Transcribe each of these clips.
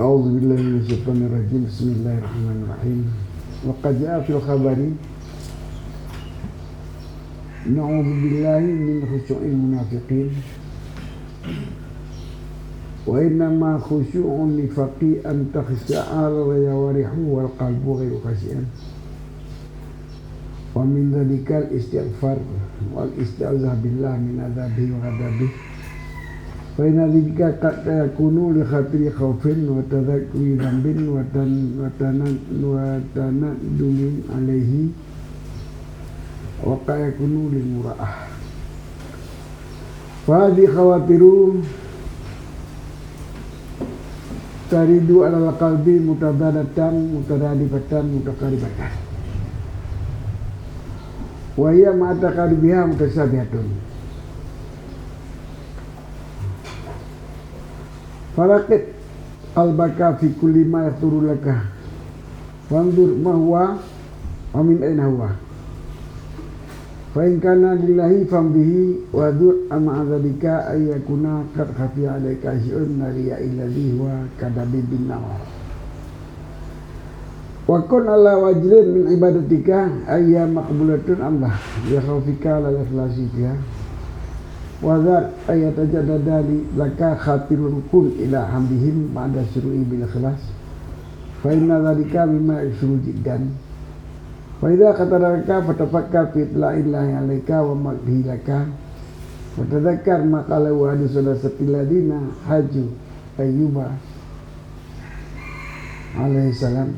A'udzu billahi minasyaitonir rajim. Bismillahirrahmanirrahim. Wa qad ja'a fil khabari na'udzu billahi min khusyu'il munafiqin. Wa inna ma khusyu'un nifaqi an takhsha'a al-jawarihu wal qalbu ghayru khashi'an. Wa min dhalikal istighfar wal isti'adzah billah min adzabihi wa ghadabihi. Fa inna dzalika qad yakunu li khatiri khaufin wa tadhakkuri dhanbin wa tanaddumin alaihi wa qad yakunu lil mura'ah. Fa hadhi khawatiru taridu ala qalbi mutadadatan mutadadifatan mutakaribatan wa hiya ma'ataqadibiha mutasabihatun. Faraqit qalbaka fi kulli ma yahturu laka wanzur ma huwa wa min aina huwa fa in kana lillahi fambihi wa dur ama adzalika ay yakuna qad khafiya alayka syai'un nariya alladhi huwa kadabi bin nar wa kun ala wajlin min ibadatika ayya maqbulatun Allah ya khawfika la ikhlasi fiha wa dzat ayat tajaddadali laka khatirun kun ila hamdihim ba'da syuru'i bil ikhlas fa inna dzalika mimma yusru jiddan wa idza qataraka fatafakkar fi illahi alayka wa maghdhi laka wa tadhakkar ma qala wa hadisul ladina haju ayyuba alaihi salam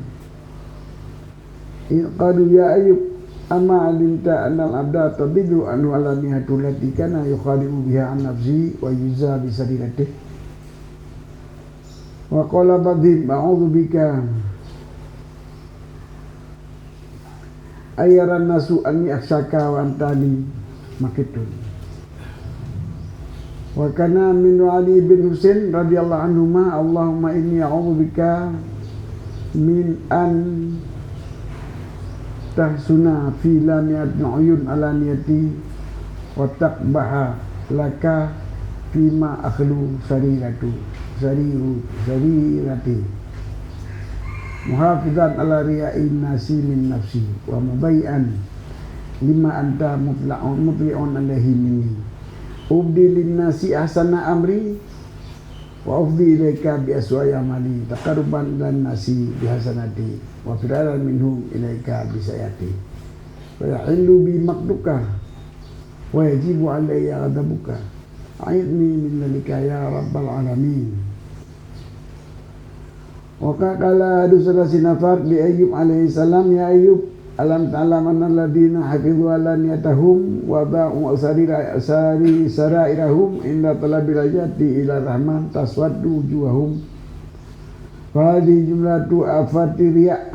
qadu ya ayyub amma alimta annal abda tabidu anu alanihatul lati kana yukhadimu biha an nafsi wa yuza bisadilatihi wa qala badhim a'udhu bika ayaran nasu anni aksaka wa antani makitun. Wa kana min Ali bin Husain radhiyallahu anhuma Allahumma inni a'udhu bika min an tahsuna fi lamiyat nu'yun ala niyati wa taqbaha laka fima akhlu sarirati muhafizan ala riya'in nasi min nafsi wa mubayyan lima anta mutli'un alaihi minni ubdi lin nasi ahsana amri wa ufdi ilaika bi aswaya mali taqarruban dan nasi bihasanati wa firaran minhum ilaika bi sayati wa yahillu bi maqduka wa yajibu alayya ghadabuka a'idni min dhalika ya rabbal alamin. Wa qala dusra sinafar bi Ayyub alaihi salam ya Ayyub alam ta'lam anna alladhina hafidhu ala niyatahum wa da'u sarairahum inda talabil ajati ila rahman taswaddu wujuhahum fa hadhihi jumlatu afati riya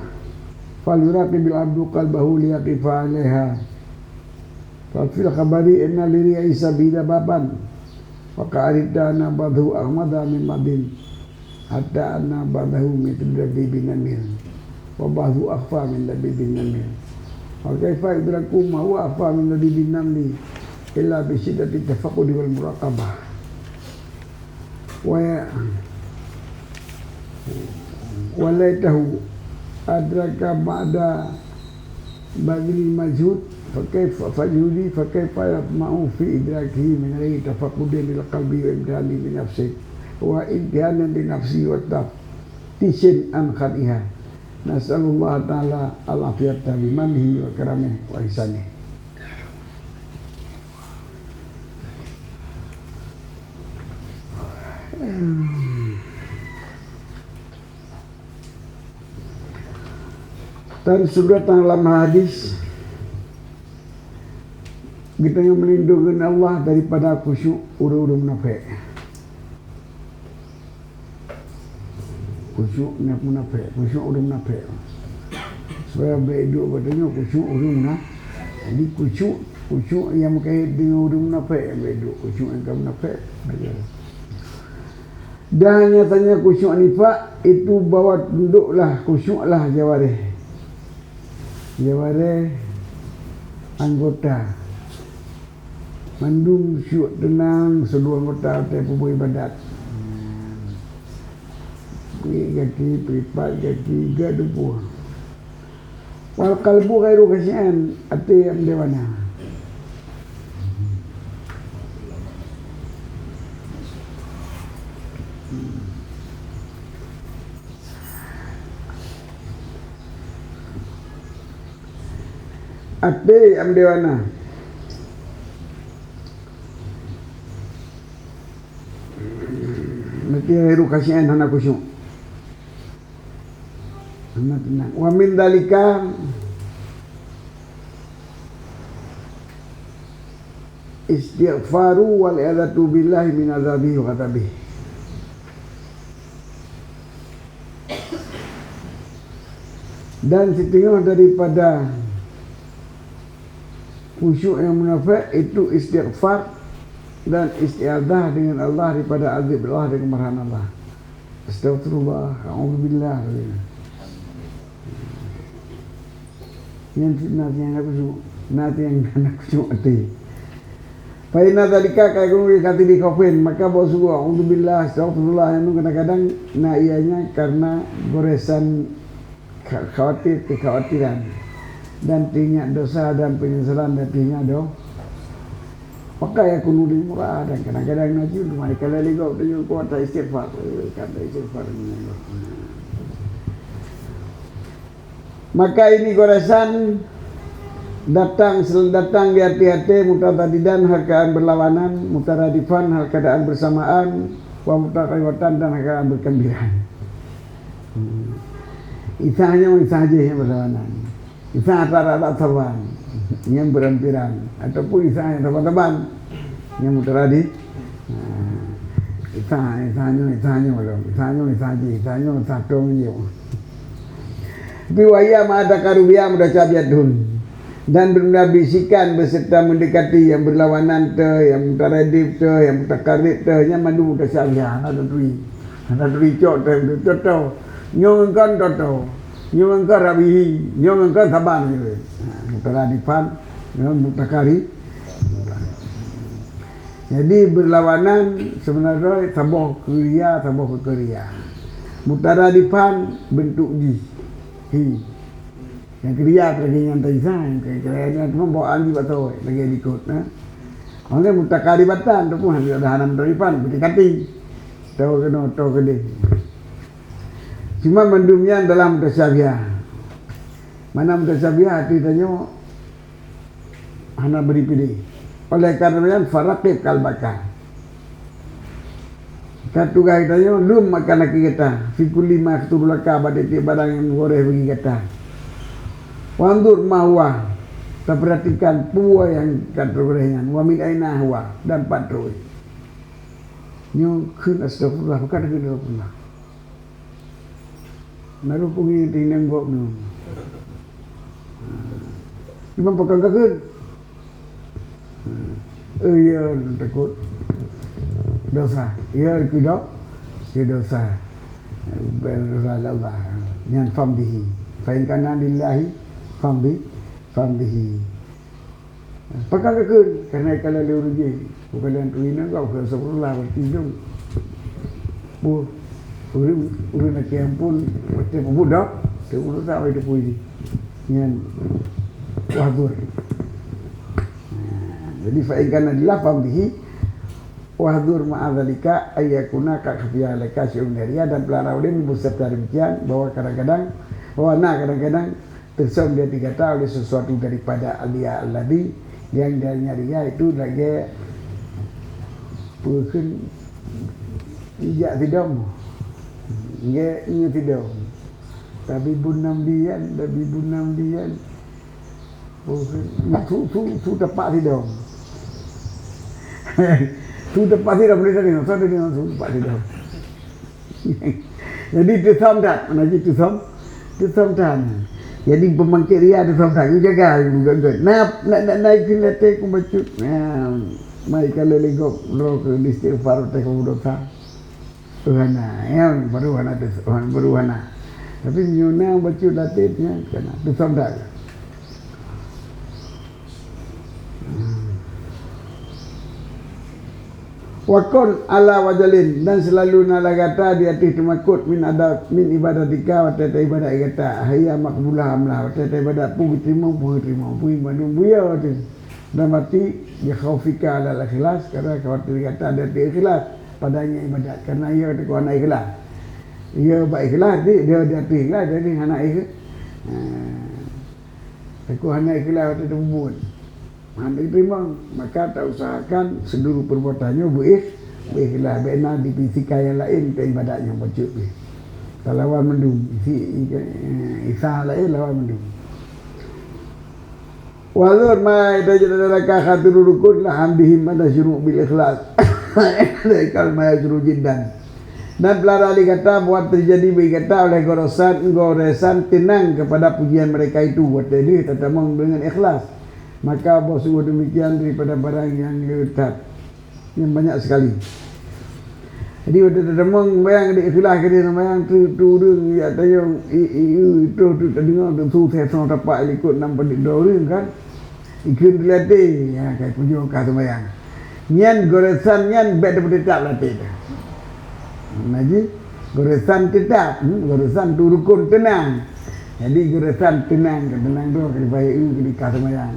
fal yuraqibil abdu qalbahu liyaqifa 'alaiha fa fil khabari inna liriya sabila baban wa qa'idana badhu ahmada min madin hatta anna badahu mitdabi bin namir wa ba'dhu akhfa min labibin namir wa kaifa idraku ma huwa akhfa min labibin namli illa bi shiddati tafaqqudi wal muraqabah wa laitahu adraka ba'da badil majhud fa kaifa fajudi fa kaifa yatma'u fi idrakihi min ghairi tafaqqudi lil qalbi wa imdani bi nafsi wa idyanan li nafsi wa taftishin an khadiha. Nasallallahu ta'ala al-afiyata bimanhi wa karamih wa ihsanih. Dan sudah dalam hadis kita yang melindungi Allah daripada khusyuk urung-urung munafik. Khusyuk munafik, khusyuk urung munafik. Supaya beduk katanya khusyuk urung munafik. Jadi khusyuk yang berkait dengan urung munafik beduk, khusyuk yang munafik. Dan nyatanya khusyuk nifak itu bawa tunduklah khusyuklah jawarih anggota mandung syuk tenang seluruh anggota tempoh ibadat kaki peripat kaki gaduh. Wal qalbu ghairu khasyian ati am dewana. Ati am dewana. Mati ghairu khasyian hana khusyuk. Tenang. Wa min dalika istighfaru wal i'adzatu billahi min azabihi wa ghadabihi. Dan setengah daripada khusyuk yang munafik itu istighfar dan isti'adzah dengan Allah daripada azab Allah dan kemarahan Allah. Astagfirullah, a'udzubillah. Yang nanti yang nak khusyuk hati. Fa inna dzalika ka'un kati di kafin, maka bawa subuh a'udzubillah astagfirullah yang kadang-kadang ianya karena goresan kekhawatiran dan tinyak dosa dan penyesalan dan tinyak maka ya kuno di murah dan kadang-kadang najib mereka lali kau tu kuat istighfar kata istighfar. Maka ini goresan datang di hati-hati mutatadidan hal keadaan berlawanan, mutaradifan hal keadaan bersamaan, wa mutaqawiwatan dan hal keadaan bergembiraan. Isahnya aja yang berlawanan. Isah rata-rata terbang yang berampiran ataupun isah yang teman-teman yang mutaradif. Isahnya satu miliar. Biwaya ma'ada karubiyah mudah cabiadun dan benda bisikan beserta mendekati yang berlawanan yang mutaradif yang mutakarib yang mandu mudah cabiah ada duri cok nyong kan toto nyong kan rabihi nyong kan saban gitu mutaradifan mutakarib. Jadi berlawanan sebenarnya tabuh keria mutaradifan bentuk yang keria lagi yang terisa yang keria cuma bawaan juga tahu lagi ikut oleh mutakaribatan tu pun ada hanam daripan berkati tahu kena cuma mendumnya dalam mutasabiah mana mutasabiah artinya hana beri pilih oleh karena faraqib kalbaka katu gaitanya lum makan kita fikul lima ketulaka pada tiap barang yang goreh bagi kita wandur mahwa kita perhatikan pua yang kata gorehnya wa min aina huwa dan patroi nyo kun astagfirullah bukan astagfirullah naru pungi tinang gok no cuma pegang kakun ya takut dosa ya tidak dosa berdosa yang famdihi fa in kana lillahi famdihi pegang kekun karena kalau luruji bukan yang tuina kau ke sepuluh bertindung urun nak ampun macam budak tu tak ada puji yang wahdur jadi fa in kana lillahi famdihi wahdur ma'adzalika ayyakuna ka khafiya laka syu'un daria dan pelaraudin beserta demikian bahwa kadang-kadang tersom dia dikata oleh sesuatu daripada alia alladhi yang dia itu lagi pun ijak tidak tidak tapi bunam dian tu tepat tidak tu tepat tidak boleh tadi tu tepat tidak jadi tu samdat mana tu samdan jadi pemangkit ria tu samdan you jaga nak naik lete ku bacut mai kalau legok lo ke istighfar te ku dosa tuhana yang baru hana tapi nyuna bacut latenya kena tu samdan Wakun ala wajalin dan selalu nalagata di atas temakut min ibadatika wa tata ibadat kata hayya makbulah amlah wa tata ibadat pu terima manum buya tu dan mati bi khaufika ala ikhlas karena khawatir kata ada ikhlas padanya ibadat karena ia ada kuana ikhlas ia baik ikhlas dia ada ikhlas jadi anak ikhlas aku anak ikhlas tu buat hendak terima maka tak usahakan seluruh perbuatannya berikhlas bina dipisikai yang lain ke ibadatnya wajib lawan mendung isah lain lawan mendung walur ma idza khatirul rukun la hamdihim ada syuru' bil ikhlas kal ma yajru jiddan dan pelarali kata buat terjadi berkata oleh goresan tenang kepada pujian mereka itu buat dia tetamang dengan ikhlas maka Allah sungguh demikian daripada barang yang letak yang banyak sekali. Jadi waktu terdengar bayang di ikhlas ke dia bayang tu ya tayong itu terdengar tu sesong tapak ikut nampak di dorang kan ikut dilatih ya kayak pujuk kata bayang nyan goresan nyan bed tetap latih lagi goresan tetap goresan tu rukun tenang. Jadi goresan tenang tu kali baik kali kata bayang.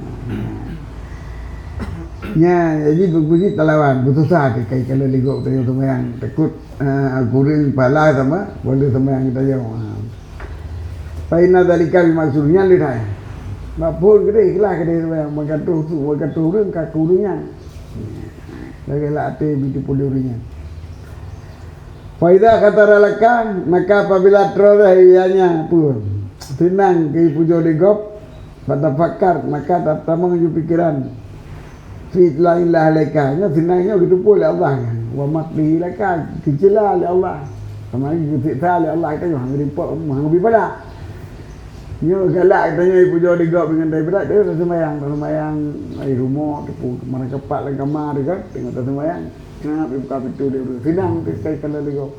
Ya, jadi berpuji talawan bersusah kai kalau ligok tu bayang takut kuring pala sama boleh sembahyang kita jauh. Paina dalika maksudnya lihat. Mapun gede ikhlas gede sembahyang makan turun ka kurunya. Lagi latih bitu pulurinya. Faida kata ralakan maka apabila teroleh ianya pun tenang ke pujo digop pada fakar maka tak menguju pikiran fit la ilaha ilaika tenangnya gitu pula Allah wa maqdi laka kecila oleh Allah sama gitu oleh Allah kita yang ngerimpok menghangbi pada nyo galak katanya pujo digop dengan daripada dia sembahyang ai rumah tepu mana kepak lang kamar kan tengok sembahyang kenapa buka pintu dia tenang kai kalau digop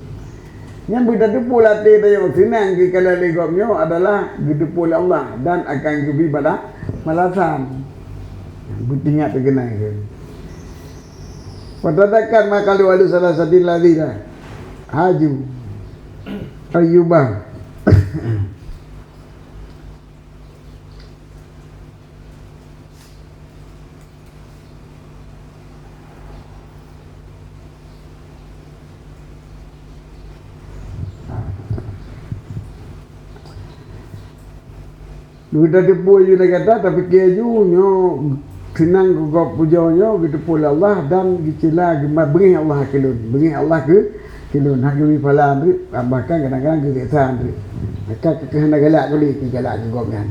yang berita pula tiada yang senang ke kalau legopnya adalah gitu pula Allah dan akan kebi pada malasan. Buktinya terkena ke. Patadakan maka lalu salah satu lagi dah. Haju Ayyubah. Kita tipu je dah kata tapi kejunya senang kau pujonya gitu pula Allah dan dicela beri Allah ke kilun hagi pala andri bahkan kadang-kadang ke desa andri maka kehendak galak kali galak ke kan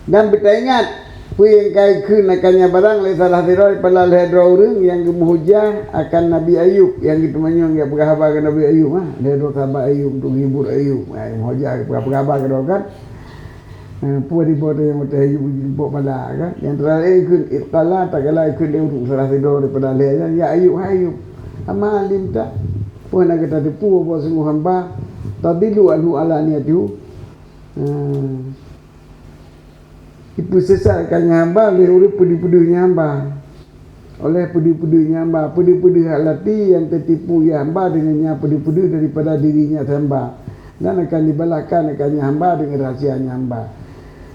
dan kita ingat puing kai kun akannya barang le salah diroi pala ledro urang yang gemuhujah akan Nabi Ayub yang gitu manyong ya berkhabar ke Nabi Ayub ledro khabar Ayub untuk hibur Ayub muhujah berkhabar ke kan puari bodoh yang mata hidup jemput pala kan yang terakhir ikut iqala tak kala ikut dia untuk salah tidur daripada leher ya Ayub amalim tak pun nak kata tipu apa sungguh hamba tadilu anhu ala niatu itu sesatkannya hamba oleh urip pedi-pedinya hamba oleh pedi-pedinya hamba pedi-pedi halati yang tertipu ya hamba dengannya pedi-pedi daripada dirinya hamba dan akan dibalahkan akannya hamba dengan rahsianya hamba.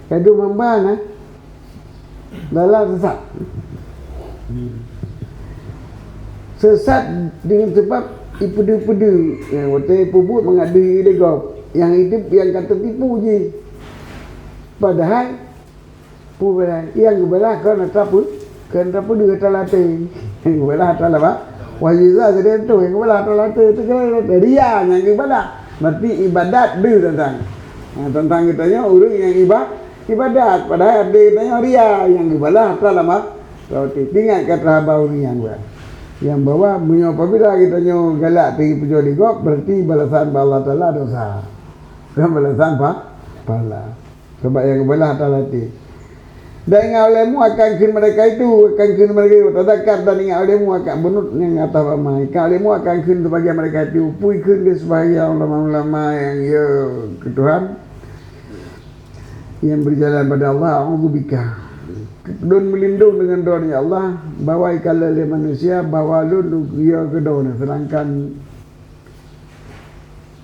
Kadu hamba dalam sesat dengan sebab ipudu-pudu yang waktu pubut mengadu legop yang hidup yang kata tipu je padahal yang gebelah kan ataupun kan ataupun dia kata latih yang gebelah adalah apa wajizah jadi itu yang gebelah latih itu kan dia yang gebelah berarti ibadat dia tentang kitanya orang yang ibadat padahal dia tanya ria yang gebelah adalah roti tinggal kata bau yang bawa punya apabila kita nyo galak pergi pujo digop berarti balasan Allah Taala dosa kan balasan pala sebab yang gebelah adalah hati dan ingat olehmu akan kin mereka itu akan kin mereka itu tadakar dan ingat olehmu akan benut yang atas ramai ingat olehmu akan kin sebagian mereka itu pui kin di sebahagian ulama-ulama yang ke Tuhan yang berjalan pada Allah a'udzubika Dun melindung dengan doa Allah, bawa ikala le manusia, bawa lu dia ke doa. Sedangkan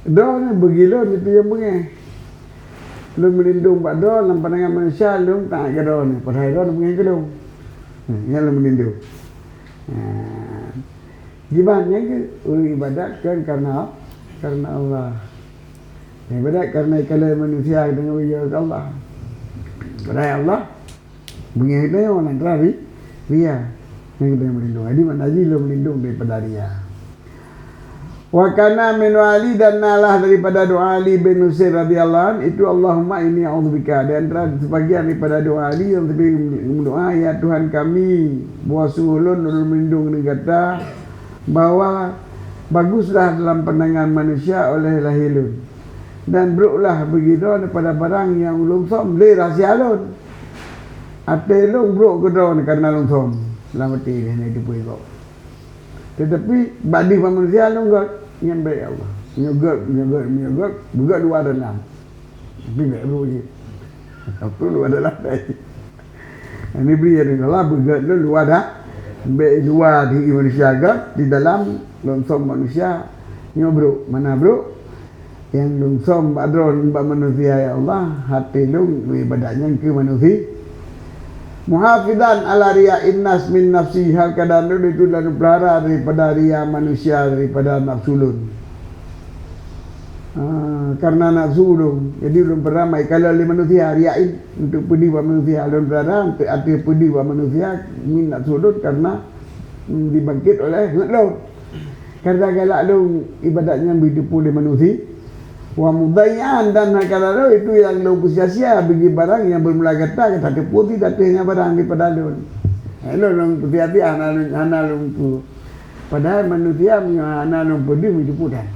doa ni begila itu yang bengai. Lu melindung pada doa dalam pandangan manusia, lu tak ke doa ni. Padahal doa bengai ke doa. Yang lu melindung. Gimana ke ibadat kan karena Allah. Ibadat karena ikala manusia dengan wajah Allah. Padahal Allah bengai dia orang terapi ria yang kita melindung. Jadi mana lagi lo melindung daripada ria. Wa kana min Ali dan nalah daripada doa Ali bin Nusair radhiyallahu anhu itu Allahumma inni a'udzubika, dan antara sebagian daripada doa Ali yang lebih berdoa, ya Tuhan kami buasuhulun ulun melindung negara bahwa baguslah dalam pandangan manusia oleh lahilun, dan beruklah begitu daripada barang yang ulun som le rahsia lun ate long brok kedon karena long som lamati ni itu pun kau. Tetapi badi manusia long got yang baik Allah. Nyogot buka dua dalam. Tapi baik bro je. Apa luar dalam baik. Ini beri ada Allah buka lu luar dah. Baik luar di manusia agak di dalam long som manusia. Nyo bro, mana bro? Yang long som badron ba manusia ya Allah, hati long ibadahnya ke manusia. Muhafizan ala riya'in nas min nafsi, hal kadang itu dan pelihara daripada riya manusia, daripada nafsu lun. Karena nafsu lun, jadi lun beramai kalau oleh manusia riya'in untuk pedih buat manusia, lun pelihara untuk arti pedih buat manusia min nafsu lun karena dibangkit oleh lun. Karena galak lun ibadatnya hidup oleh manusia. Wa mudayyan, dan kalau itu yang lu sia-sia bagi barang yang bermula kata putih tatihnya barang daripada lun. Hello lun hati-hati anak lun tu. Padahal manusia punya anak lun pedu hidup pudan.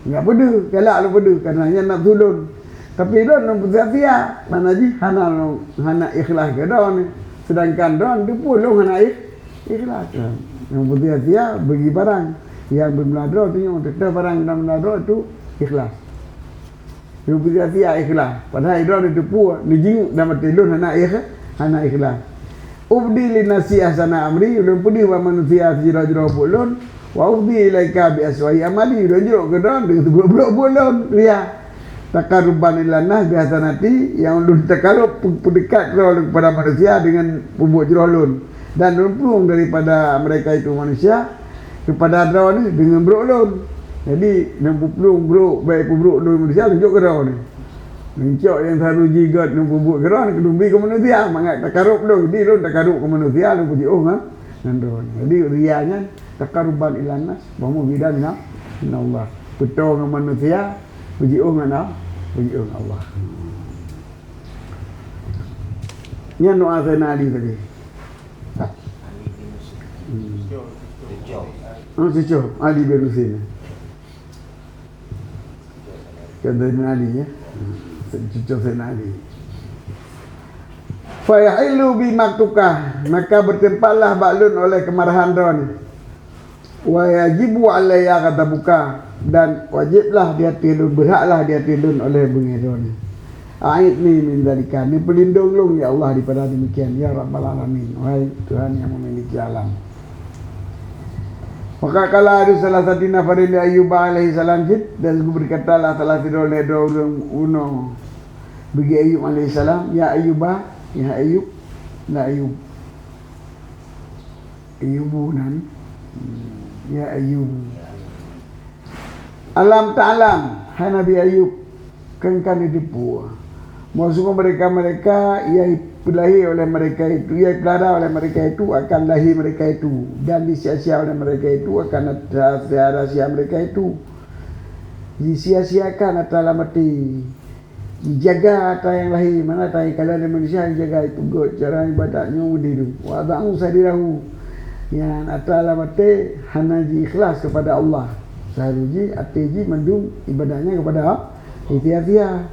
Enggak pedu, galak lu pedu karenanya nak sulun. Tapi lun sia-sia mana ji hana ikhlas ke don. Sedangkan don tu pun lun hana ikhlas. Yang sia-sia bagi barang yang bermeladro tu yang tetap barang dalam meladro itu ikhlas. Yang sia-sia ikhlas. Padahal idron itu pun dijing dalam tilun hana ikhlas. Ubdi li nasi ahsana amri, ulun pudi wa manusia jira-jira bulun, wa ubdi ilaika bi aswahi amali, ulun jiro kedon dengan sebuah bulun ria. Taqarruban ila nas bi hasanati, yang ulun takarub pendekat kepada manusia dengan pembuat jira ulun, dan ulun pulung daripada mereka itu manusia kepada draw ni dengan bro lun. Jadi nampu pelung bro baik bro lun manusia tunjuk ke draw ni. Mencok yang selalu jigot nampu buat ke draw ni kedumbi ke manusia, mangat takarub lun. Jadi lun takarub ke manusia lun puji nah. Draw ni. Jadi rianya takaruban ilan nas wa mubidan min Allah. Betul dengan manusia puji nah. Puji Allah. Ni doa saya Ali tadi. Cucu Ali bin Nusair. Kata Ali ya. Cucu Sayyidina Ali. Fa yahilu bi maktukah, maka bertempatlah baklun oleh kemarahan don. Wa yajibu alayya kata buka, dan wajiblah dia tilun, berhaklah dia tilun oleh bengidon. Ait ni min zalika, ni pelindung lung ya Allah daripada demikian ya rabbal alamin. Wahai Tuhan yang memiliki alam. Maka kala ada salah satu nafarin Ayub alaihi salam jid, dan berkatalah salah satu oleh dua orang uno bagi Ayub alaihi salam, ya Ayub, ya Ayub, la Ayub, Ayubunan, ya Ayub. Alam ta'alam, hai Nabi Ayub, kan ditipu. Maksudnya mereka ia lahir oleh mereka itu, ia pelihara oleh mereka itu, akan lahir mereka itu, dan disia-sia oleh mereka itu, akan ada rahasia mereka itu disia-siakan atau mati, dijaga atau yang lahir mana tahu kalau ada manusia yang jaga itu god cara ibadatnya udiru wa ba'u sadirahu yang atau mati hana ikhlas kepada Allah sahaji atiji mendung ibadahnya kepada ikhtiar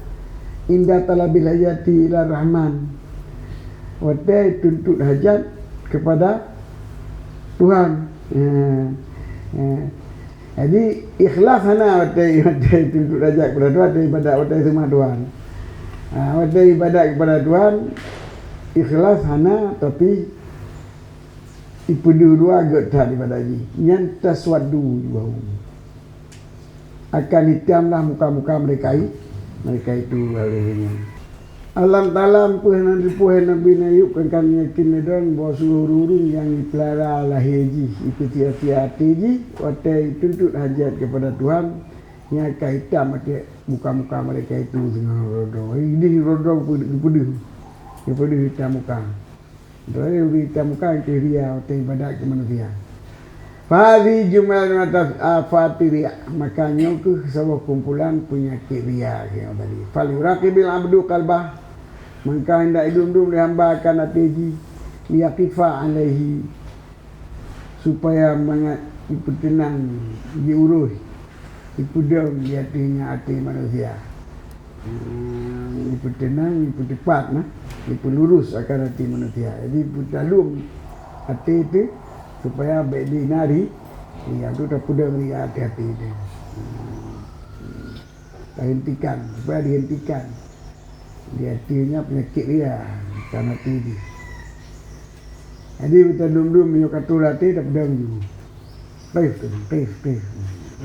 indah talabil hayati ila rahman. Wadai tuntut hajat kepada Tuhan. Jadi ikhlas hana wadai tuntut hajat kepada Tuhan daripada wadai semua Tuhan. Pada ibadat kepada Tuhan ikhlas hana tapi ipudu dua agak tak ibadat ji. Yang taswadu juga. Akan hitamlah muka-muka mereka itu alihnya. Alam talam puhan Nabi Ayub kan yakin dan bahawa seluruh urun yang dipelihara lahir ji ikuti hati-hati ji watai tuntut hajat kepada Tuhan yang akan hitam muka-muka mereka itu dengan rodoh. Ini rodoh peduh hitam muka. Dari hitam muka itu ria watai ibadat ke manusia. Fahadi jumlah atas afatiria makanya ke sebuah kumpulan penyakit ria yang tadi. Falyuraqibil abdu qalbah maka hendak dum-dum dihamba akan hati liyaqifa alaihi supaya dipertenang diurus dipudam di hatinya hati manusia dipertenang dipercepat dipelurus akan hati manusia jadi putalum hati itu supaya baik dinari yang itu terpudam di hati-hati itu dihentikan supaya dihentikan di hatinya penyakit dia karena hati. Jadi kita dum-dum yo katul hati tak pedang ju. Taif.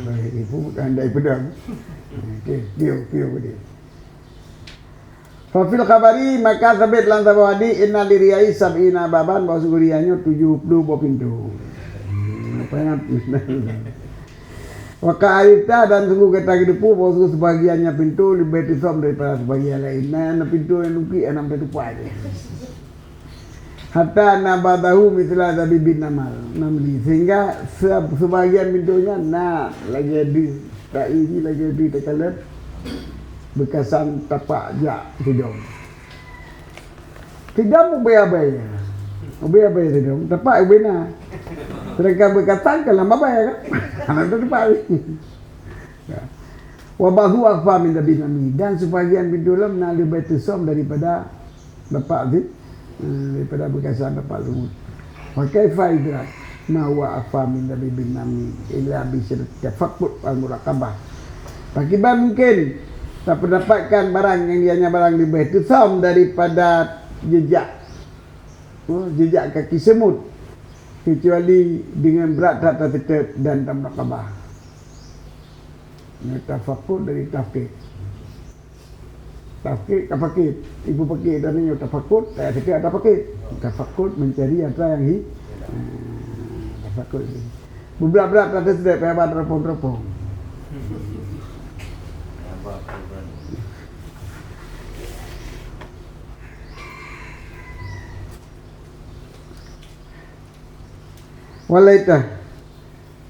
Baik ibu bukan dai pedang. Okey, dia. Fa fil khabari maka sabit lan tawadi inna liriyai sab'ina baban bahwa suguriannya 70 buah pintu. Apa yang Waka alita dan sungguh kata kedepu bahwa sebagiannya pintu lebih tisam daripada sebagian lain. Nah, pintu yang nuki enam tertupai. Hatta nabadahu mitla tadi bin namal namli sehingga sebagian pintunya lagi tak isi lagi tekalan bekasan tapak jak tidom. Tidom ubay-ubay tidom tapak ubena. Mereka berkata kalau mabaya kan, anak itu dipakai. Wabahu akfa min nami dan sebagian pintu lam nali baitusam daripada bapak tu, daripada bekasan bapak semut. Pakai faedah mawa akfa min nami illa bisir tafakkut al muraqabah. Bagaimana mungkin tak mendapatkan barang yang dianya barang di baitusam daripada jejak kaki semut. Kecuali dengan berat tak tetap dan tak muraqabah. Tafakur dari tafkir. Tafkir, tafakir. Ibu pakir dan ini tafakur, tak ada tafakir. Tafakur mencari apa yang tafakur. Berat-berat tak tetap hebat teropong-teropong. Walaita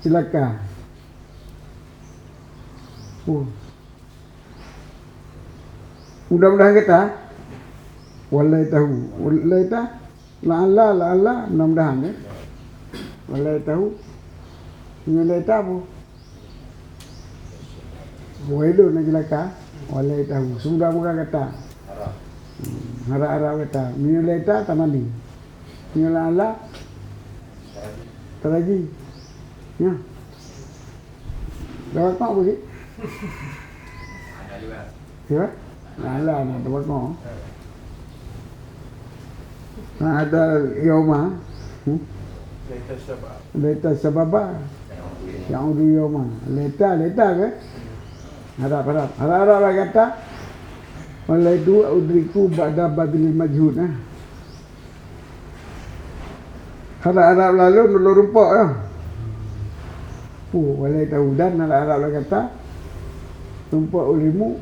celaka. Mudah-mudahan kita walaita la'alla mudah-mudahan ya. Walaitahu walaita apa? Wailu nak celaka walaitahu mudah-mudahan kata harap-harap kata walaita tamani la'alla teraji, ya. Dah kau apa sih? Ya, lah, nak buat kau. Ada yoma, leta sababa, yang udah yoma, leta ke? Harap kata, oleh dua udriku pada badil majhud, Harap lalu nulu rumpok ya. Walai tahu dan harap kata rumpok olehmu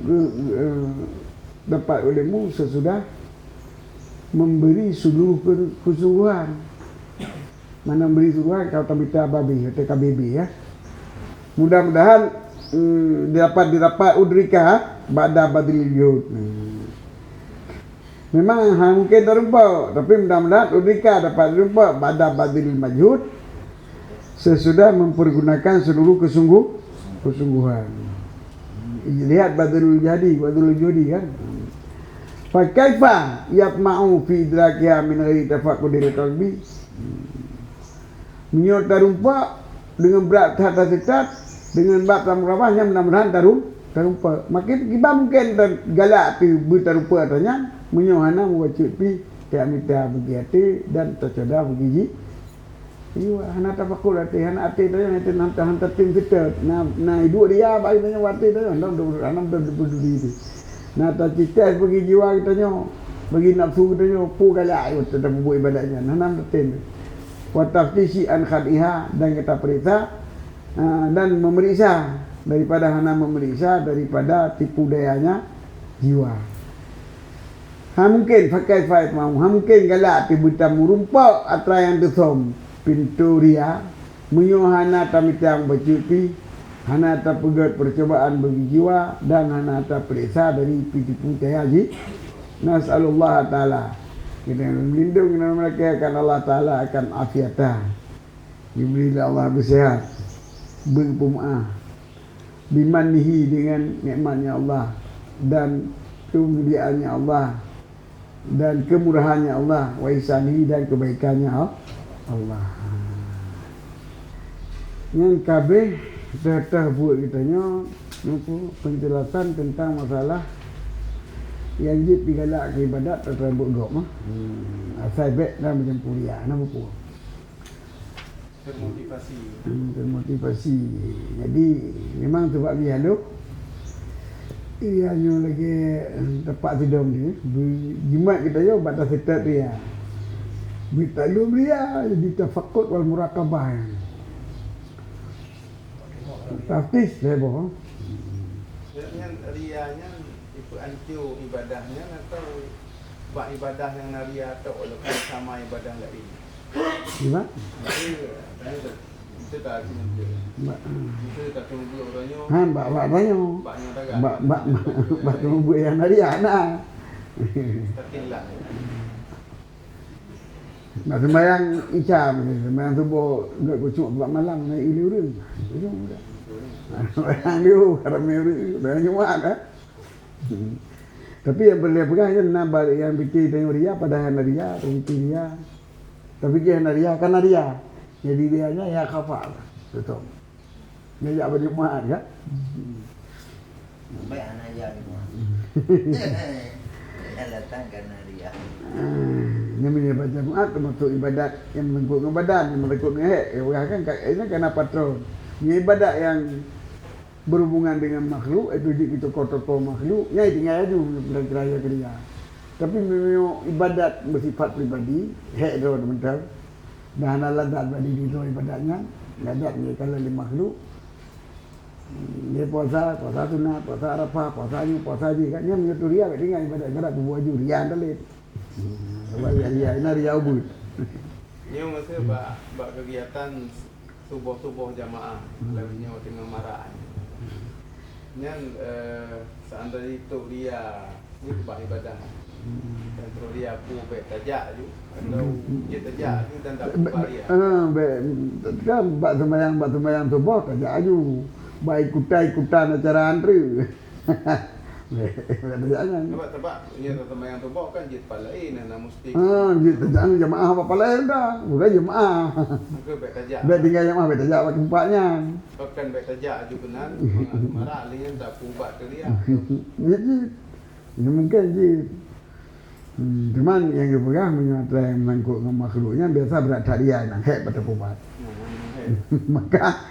dapat olehmu sesudah memberi seluruh kesungguhan. Mana memberi kesungguhan kau tabita babi atau KBB ya. Mudah-mudahan didapat udrika ba'da badil yud. Memang mungkin terlupa, tapi mudah-mudahan udrika dapat terlupa pada badil majhud sesudah mempergunakan seluruh kesungguhan. Lihat badil judi kan. Fa kaifa yatma'u fi idrakiha min ghairi tafaqqudil qalbi. Menyot terlupa dengan berat hati setat dengan bab ramahnya mudah-mudahan Terupa. Makin kita mungkin galak pi berterupa tanya menyohana membaca pi tiap mita bagi hati dan tercoda bagi Iyo, hana tapakul hati, hana hati tanya nanti hantar tim kita. Nah ibu dia bagi tanya wati tanya, anam berduri itu. Nah tak cita bagi jiwa kita nyo, bagi nafsu kita nyo, pu galak itu tetap buat ibadahnya. Nanam tim. Watafti an khadiha dan kita periksa dan memeriksa daripada hana memeriksa daripada tipu dayanya jiwa. Mungkin pakai fight mau, mungkin galak tibu tamu rumpak atra yang desom pintu ria menyohana tamitang bercuti hana ta pegat percobaan bagi jiwa dan hana ta periksa dari tipu daya ji. Nasallallahu taala kita melindungi mereka akan Allah taala akan afiatah. Diberilah Allah bersihat, berpemaaf, bimanihi dengan nikmatnya Allah dan kemuliaannya Allah dan kemurahannya Allah, wa ihsanihi dan kebaikannya Allah. Yang kabeh tetap buat kitanya penjelasan tentang masalah yang jid digalak ke ibadat atau buat gok mah. Asal baik dan macam kuliah nama apa? Termotivasi. Jadi memang sebab dia tu ia hanya lagi tempat tidur ni. Jimat kita yo batas setat dia. Bitalum dia jadi tafakkur wal muraqabah. Taftis saya bohong. Yang rianya itu ancu ibadahnya atau buat ibadah yang naria atau walaupun sama ibadah lain. Gimana? Itu tak tunggu. Itu tak tunggu orangnya. Mbak banyak. Mbak tunggu yang naria nah. Terkilah. Nak sembahyang Isya, sembahyang subuh enggak kucuk buat malam naik ilurun. Itu mudah. Sembahyang dia ramai orang Jumaat dah. Tapi yang boleh pegang je nambah yang fikir tengok ria pada hari ria, fikir ria. Tapi dia ria kan ria. Jadi dia nya ya khafal. Betul. Dia pada Jumaat ya. Baik anak ya ni mah. Dia datang kerana ria. Yang menyebabkan Jumaat termasuk ibadat yang mengikut badan, yang mengikut ngehek. Kan ini kena patron. Ini ibadat yang berhubungan dengan makhluk, itu kita kotor makhluk, nyai tinggal aja dalam keraya kerja. Tapi memang ibadat bersifat pribadi, hak dia bentar. Dan aladat bagi itu ibadatnya, ibadat ni kalau di makhluk. Dia puasa sunat, puasa Arafah, puasa haji kan dia mengatur ria dengan ibadat gerak buat ju ria dalit. Sebab ria ini ria ubud. Ini masa bak kegiatan subuh jamaah, lalunya tengah marah. Yang seandainya itu dia ni buat ibadah. Dan terus dia pun baik tajak je. Atau dia tajak je dan tak buat dia. Kan bak sembahyang subuh tajak aju. Baik ikutan acara antri. Jangan. Sebab dia sembahyang subuh kan dia lain dan mesti. Jangan jemaah apa lain dah. Bukan jemaah. Maka baik tajak. Baik tinggal jemaah baik tajak pakai tempatnya. Bahkan baik tajak je benar. Marah lain tak buat ke dia. Jadi ya mungkin je. Cuman yang dia pegang menyatakan yang mengangkut dengan makhluknya biasa berat dia yang hek pada pubat. Maka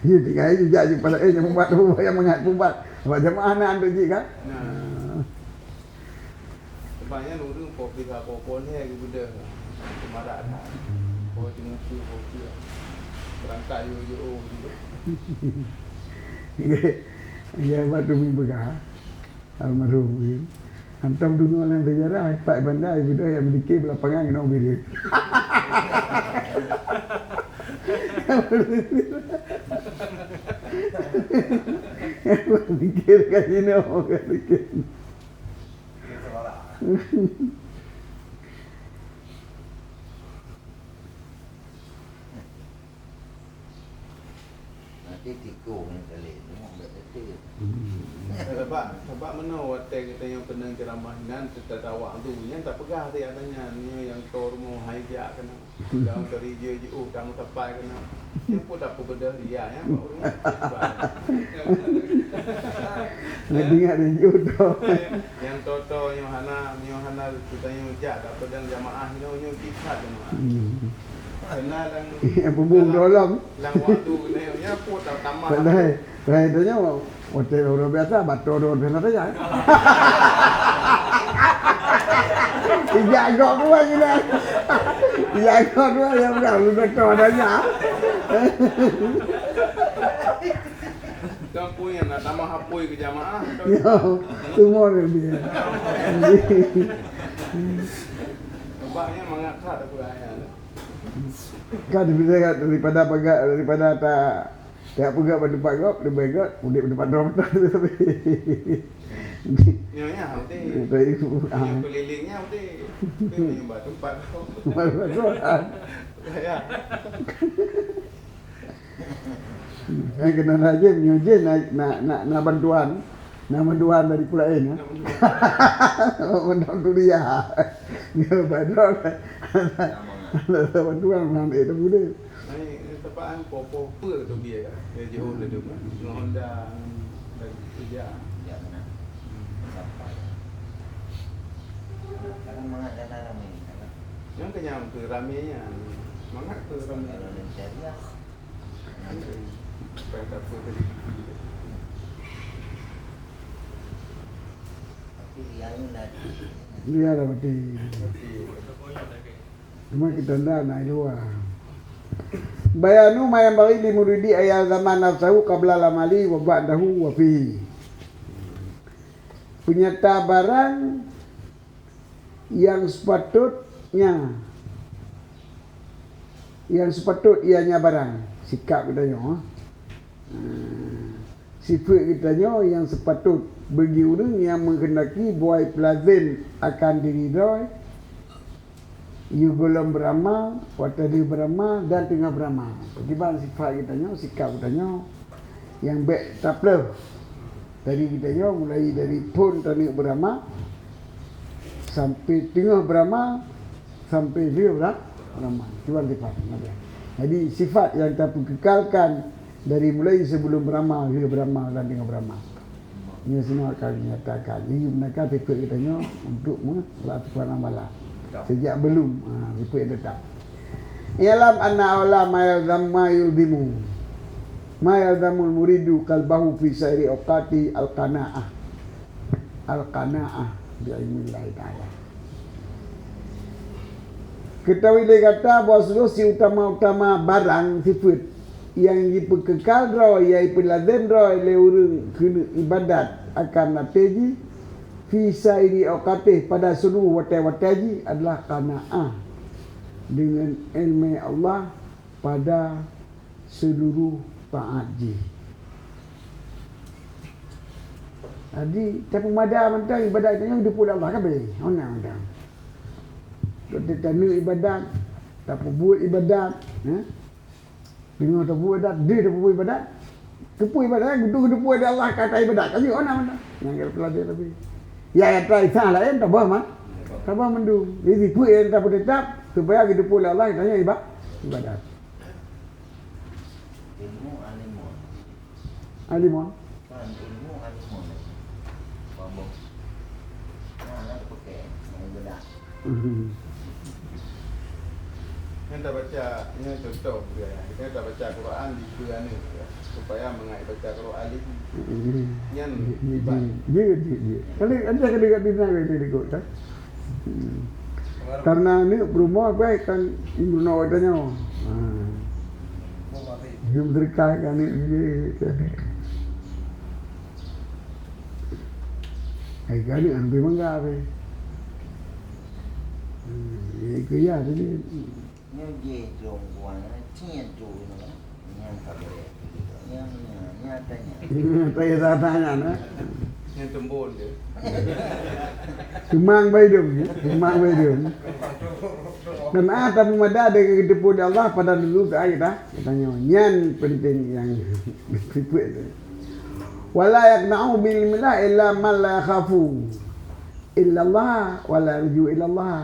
dia tinggal juga je pada yang pubat yang mengat pubat. Sebab jemaah nak ambil je kan? Sebabnya nurung kopi apa-apa ni yang benda marah dah. Oh tengok kopi. Berangkat yo. Ya batu mi pegang. Almarhum. Hantam dunia dalam sejarah, Pak Bandar video yang memiliki belapangan kena ubir. Fikir kat sini orang fikir. Nanti tikung ni kali, tengok betul. Sebab Sebab mana hotel kita yang pernah ceramah nan tetawak tu yang tak pegah dia tanya ni yang tor mau hijack kena. Dalam kerja je kamu tepai kena. Yang pun tak bedah dia ya. Nak dengar dia jodoh. Yang toto yang hana kita yang jak tak pedang jamaah nyo kisah jemaah. Kena lang Yang pembung dalam. lang waktu kena nya pun tak tamah. Saya tanya hotel orang biasa batu orang benar saja. Tiga agak dua gila. Tiga agak dua yang dah lu betul adanya. Kau punya nak tambah hapui ke jamaah. Ya, semua dia. Nampaknya mengakar aku ayah. Kan daripada tak pegak pada tempat kau, lebih baik mudik pada tempat dorm tu tapi. Nyonya hauti. Yang kelilingnya hauti. Itu yang buat tempat kau. Ya. Saya kena saja menyuji nak bantuan. Nak bantuan dari pula ini. Bantuan kuliah. Dia bantuan. Bantuan mengambil itu boleh. Ini tepaan popo tu dia. Dia jauh le tu. Honda dan kerja. Ya benar. Sampai. Sekarang mengada dalam ini. Yang kenyang ke ramenya. Mangat ke ramenya. Kalau dia cari lah. Pada apa tadi. Tapi dia ini lagi. Dia dah mati. Cuma kita nak luar. Bayanu mayam bagi di muridi ayat zaman nafsahu qabla lamali wa ba'dahu wa fihi. Penyata barang yang sepatutnya ianya barang sikap kita nyo. Sifat kita nyo yang sepatut bagi orang yang menghendaki buai pelazim akan diri doi. You belum beramal, watadi beramal dan tengah beramal. Sebab sifat kita nyo, sikap kita nyo yang baik tak perlu. Dari kita nyo mulai dari pun tadi beramal sampai tengah beramal sampai dia beramal. Sebab sifat. Jadi sifat yang kita kekalkan dari mulai sebelum beramal, dia beramal dan tengah beramal. Ini semua akan dinyatakan. Ini mereka sifat kita nyo untuk melakukan amalan. Sejak belum sifat tetap. Ialam anna awla ma yulzimu ma yalzamul muridu kalbahu fi sairi awqati al-qanaah bi ilmillah ta'ala. Ketahui dia kata bahawa solusi utama-utama barang sifat yang dipekekal draw yang pelazim draw oleh orang kena ibadat akan nateji fi sairi awqatih pada seluruh watai-wataji adalah qanaah dengan ilmu Allah pada seluruh ta'aji. Jadi tak pemada mentang ibadat yang hidup Allah kan boleh. Ona mentang. Kita tanu ibadat, tak buat ibadat, dengar tak buat ibadat, dia tak buat ibadat. Kepu ibadat, gedung-gedung ada Allah kata ibadat. Kami ona mentang. Yang kita pelajari lebih. Ya try salah tak bah mah. Tak bah mendu. Jadi pu yang tak tetap supaya hidup Allah tanya ibadat. Ilmu alimun. Alimun. Kan ilmu alimun. Bambang. Nah, nak pakai yang beda. Yang tak baca, ini contoh dia. Kita tak baca Quran di bulan ni supaya mengai baca Quran ini. Yang Dia. Kalau ada kena dekat bina dia ikut tak? Karena ni rumah baik kan imuno adanya. Jum berkah kan ni. Ai kan ni ambil mangga be. Itu ya tadi. Ni je jong buan, tian tu ni. Yang tak boleh. Yang tanya. Saya tanya nah. yang tembun dia. Sumang baidum. Dan ada pemada dengan depan Allah pada dulu kita tanya nyan penting yang sifat itu. Wala yaqna'u bil millah illa man la yakhafu illa Allah wala yarju illa Allah.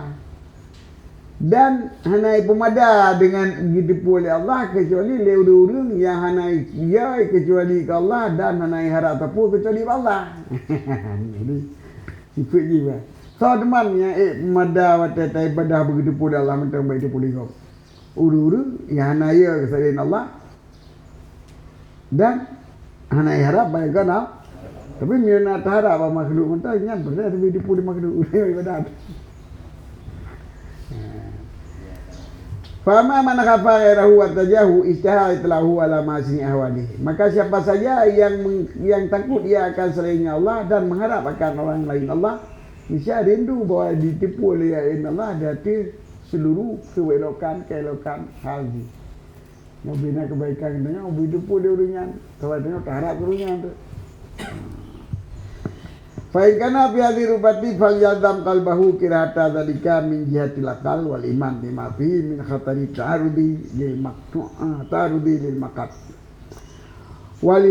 Dan hanai pemada dengan ditipu oleh Allah kecuali orang yang hanai dia kecuali ke Allah dan hanai harap tapu kecuali Allah. Jadi sifat jiwa. So teman yang pemada watata ibadah begitu pun Allah mentang baik itu pun uru yang hanai kesalahan Allah dan hanai harap baik kan. Tapi mina harap apa makhluk mentang yang benar tapi ditipu di makhluk ibadah. Fama man khafa ghairahu wa tajahu istaharat lahu ala masni ahwali. Maka siapa saja yang takut dia akan selainnya Allah dan mengharap akan orang lain Allah, niscaya rindu bahwa ditipu oleh Allah dari seluruh keelokan hal ini. Membina kebaikan kita, ditipu oleh orang kalau tengok harap orang tu. Faikana fi hadhihi rubati falyazam qalbahu kirata dzalika min jihatil aqal wal iman bima fi min khatari ta'arudi lil maqtu'a ta'arudi lil maqat wal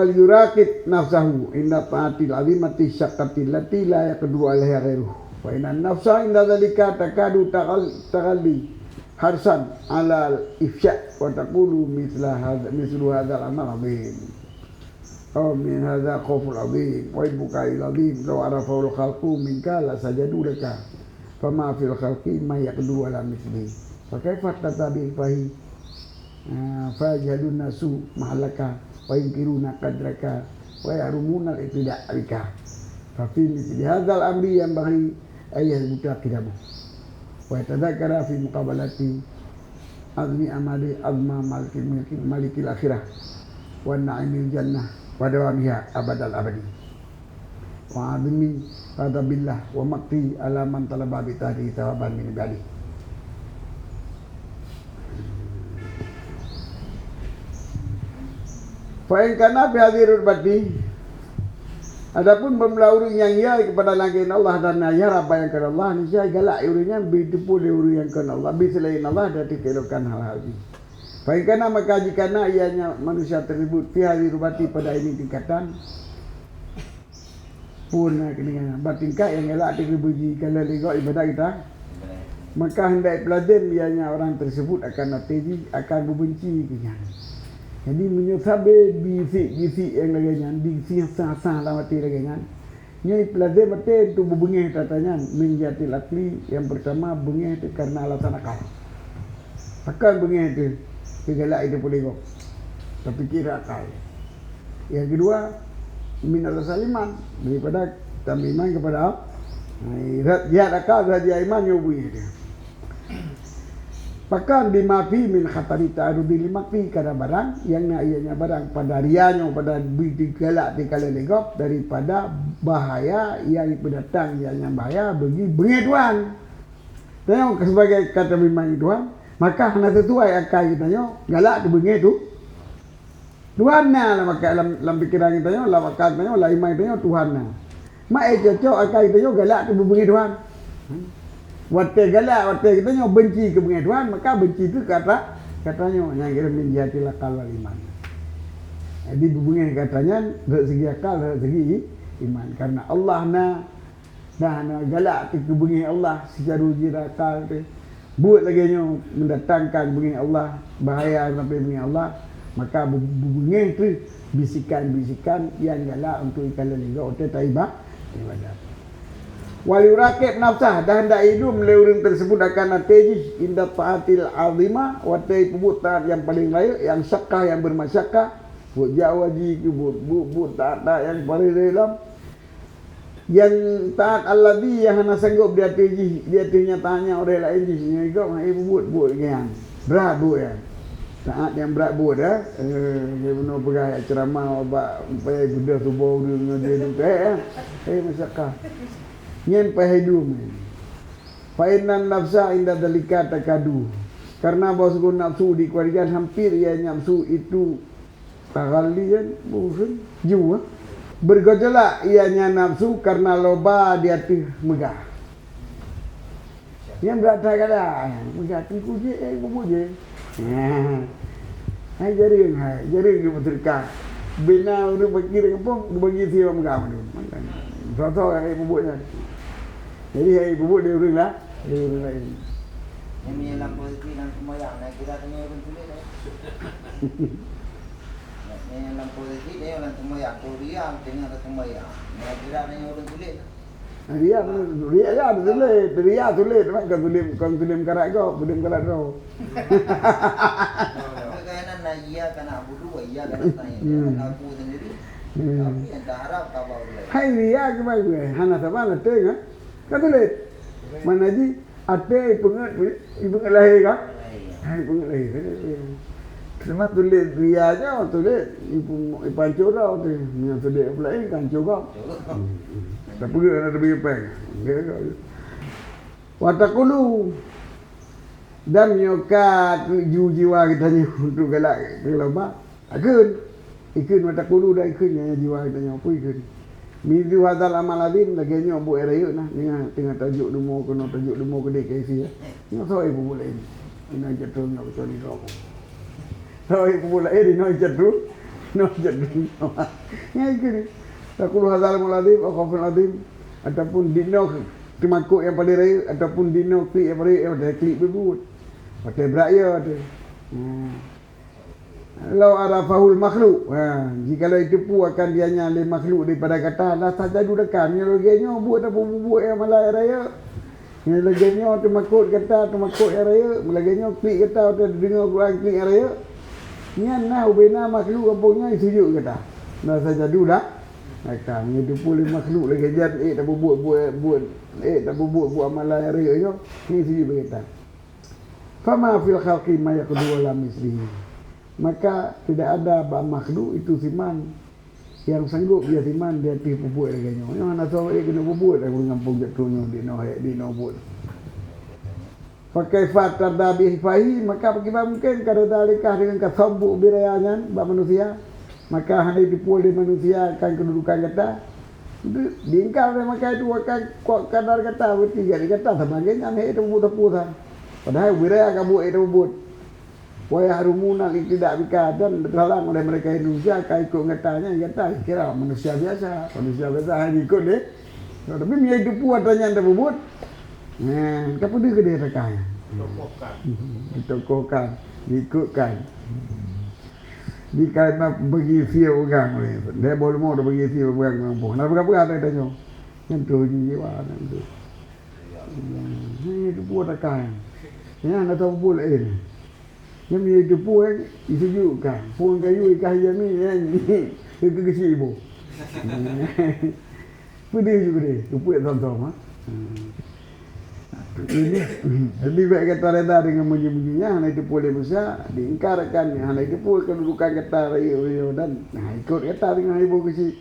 yuraqib nafsahu inna ta'atil azimati syaqqati allati la yaqdiru 'alaiha ghairuhu wa inna nafsa inda dzalika takadu taghalli harsan 'ala al-ifsha wa taqulu mislu hadha al-amal 'azim. Min hadza khauful azim wa bukai azim law arafa'ul khalqu minka la sajadu laka fama fil khalqi ma yaqdu ala mithli fa kaifa tatabi fahi fajadun nasu mahalaka wa yunkiruna qadraka wa yarumuna al-ibtida'ika fa fi mithli hadzal amri yang bagi ayat mutaqidamu wa tadzakkara fi muqabalati azmi amali azma malikil akhirah wa na'imil jannah wadawamiha abadal abadi wa admi ghadabillah wa makti ala man talaba bi tadi tawaban min ibadi. Fa in kana fi hadhirul bati adapun pembelauri yang ya kepada langit Allah dan ya apa yang kepada Allah niscaya galak urinya ditipu oleh yang kepada Allah bi selain Allah dari keelokan hal-hal ini. Baikana maka jikana ianya manusia tersebut fi hadhihi rubati pada ini tingkatan purna dengan batinka yang elak dipuji kalau lego ibadah kita maka hendak peladen ianya orang tersebut akan natiji akan membenci kenyang. Jadi menyosabe bisi yang laganya bisi sah lawati laganya ni peladen mate tu bebengeh katanya menjadi lakli yang pertama bengeh itu karena alasan akal. Akan bengeh itu kegalak itu boleh kok. Tapi kira akal. Yang kedua minal saliman daripada tamiman kepada dia akal dia iman nyubuh dia. Pakan dimafi min khatari ta'arudi limakfi karena barang yang ianya barang pada rianya pada digalak dikala legok daripada bahaya yang berdatang yang bahaya bagi Tuhan. Tengok sebagai kata bimbang Tuhan. Maka hana sesuai akal kita nyo galak tu bengi tu Tuhan na lah maka dalam pikiran kita nyo lah akal kita nyo lah iman kita nyo Tuhan na mak cocok akal kita nyo galak tu bengi Tuhan wate galak wate kita nyo benci ke bengi Tuhan maka benci tu katanya yang kira min jihatil akal wal iman. Jadi bengi katanya dari segi akal dari segi iman karena Allah na galak tu bengi Allah secara jihatil akal tu buat lagi nyo mendatangkan bunyi Allah bahaya sampai bunyi Allah maka bunyi itu bisikan-bisikan yang galak untuk ikan leliga otak taibah ibadah. Wal yuraqib nafsah dah hendak hidup meleuring tersebut akan natiji inda taatil azimah wa ta'ibutan yang paling layak yang syakah yang bermasyakah buat jawaji buat taat yang paling dalam yang taat alladhi yang hana sanggup dia tunya tanya orang lain di sini kau buat yang berat buat ya taat yang berat buat dah dia benar pegang ceramah obat supaya sudah subuh dia masyarakat nyen pahidu fa innan nafsa inda dalika takadu karena bahwa nafsu di keluarga hampir ya nafsu itu tagalian bukan jiwa bergejolak ianya nafsu karena loba di hati megah. Yang berada kala megah tengku je bubu je. Hai jaring ke betul bina udah bagi dengan pun bagi siapa megam tu. So yang ibu buatnya. Jadi yang ibu buat dia urang lah, dia urang lain. Yang ni lampu itu dan semayang, nak kira tanya orang tulis dah. Yang lampu itu dia orang semayang, tu dia tengah semayang. Nak kira tanya orang tulis. Dia ya tulis, kan tulis karat kau, tulis karat kau. Kena nak iya, kena abu dua, iya kena tanya. Aku sendiri. Tapi yang tak harap kabar dia. Hai dia ke bagus, hana sama nak tengok. Kan tulis. Mana ji? Ate ibu lahir kan? Hai ibu lahir. Cuma tulis dia aja, tulis ibu pancora tu, yang tulis lain kan juga. Tak perlu ada lebih peng. Watakulu dam yoka jiwa kita ni untuk galak kelaba. Ikun watakulu dah ikun jiwa kita ni apa ikun. Midu hadal amaladin lagi ni buat raya nah dengan tajuk demo kena tajuk demo kedai KC ya. Ni so ibu boleh ini. Ini jatuh nak betul ni kau. So ibu boleh ini jatuh. Ni ikun ni. Takul hadal amaladin atau kafir adim ataupun dino kemakuk yang pada raya ataupun dino klik yang pada raya ada klik berbut. Pakai beraya tu. Lau arafahul makhluk. Jikalau itu pun akan dia nyalih makhluk daripada kata la sajadu dekan. Yang laginya buat apa buat yang malai raya. Yang laginya tu makut kata tu makut yang raya. Laginya klik kata tu dengar Quran klik yang raya. Yang nah ubena makhluk kampungnya sejuk kata. La sajadu dah. Kata itu pun makhluk lagi jat tak buat tak buat amalan yang raya je. Ni sejuk berkata. Fama fil khalqi ma yaqdu la mislihi. Maka tidak ada makhluk itu siman yang sanggup dia siman dia tipu buat lagi. Yang mana tahu dia kena buat aku ngampung jatuhnya di no buat. Pakai fatar dabi fahi maka bagaimana mungkin kada dalikah dengan kasabbu birayangan bab manusia maka hanya dipul di manusia akan kedudukan kata diingkar maka itu akan kadar kata bertiga kata sebagainya ni itu buat-buatan. Padahal wiraya kamu itu buat. Wayah rumunan tidak bika dan terhalang oleh mereka Indonesia kau ikut ngetanya kata kira manusia biasa hanya ikut deh. Tapi dia itu puas tanya anda buat. Apa dia ke dia rekaya? Ditokohkan, diikutkan. Dikana bagi fia orang ni. Dia boleh mau bagi fia orang kampung. Nak berapa ada tanya? Yang tu jiwa tu. Ini itu puas rekaya. Yang anda tahu boleh ini. Yang dia itu pun disejukkan. Pun kayu ikan yang ni itu kecil ibu. Pedih juga dia. Rupa yang sama-sama. Ini lebih baik kata reda dengan munyi-munyinya. Hanya itu boleh besar. Diingkarkan. Hanya itu pun kedudukan kata raya dan ikut kata dengan ibu kecil.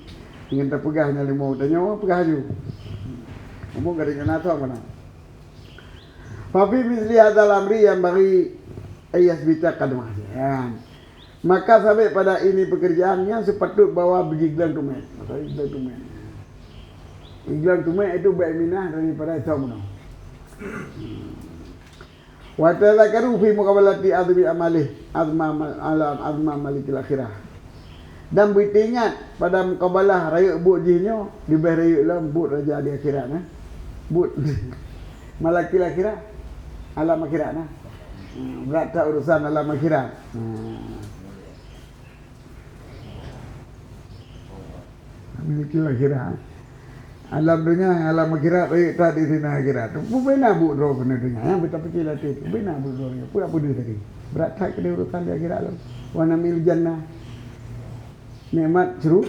Dengan terpegahnya limau. Tanya orang pegah juga. Ngomong kada dengan nasa mana. Tapi misli hadal amri yang bagi ayas bita kadmah. Maka sampai pada ini pekerjaannya sepatut bawa beriglan tumai. Maka iglan tumai. Iglan tumai itu baik minah daripada tamuno. Wa tadhakaru fi muqabalati adbi amalih azma malikil akhirah. Dan beringat pada muqabalah raya buat jinyo di bawah raya lembut raja di akhirat nah. But malakil akhirah alam akhirat nah. Berat tak urusan alam akhirat. Miliki akhirat. Alam dunia, alam akhirat, tak di sini akhirat. Bena bu roh kena dunia. Yang betul kecil hati. Bena bu roh. Apa dia tadi? Berat tak kena urusan di akhirat lo. Wana mil jannah. Nikmat seru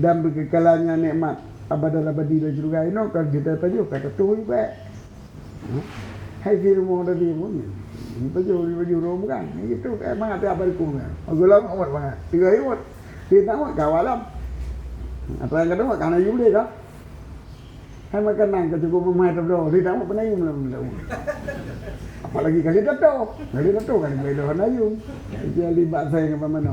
dan berkekalannya nikmat abadal abadi dan juga ini kalau kita tajuk kata tu juga. Hai firman dari mana? Baju rom kan. Itu memang ada apa ikut kan. Agulam amat banget. 3 hari buat. Kita nak kawalam. Apa yang kedua karena jumlah kan. Hai makan nang cukup memai terdo. Tidak mau penayung belum. Apalagi kasih tato. Kasih tato kan beda penayung. Dia libat saya ke mana.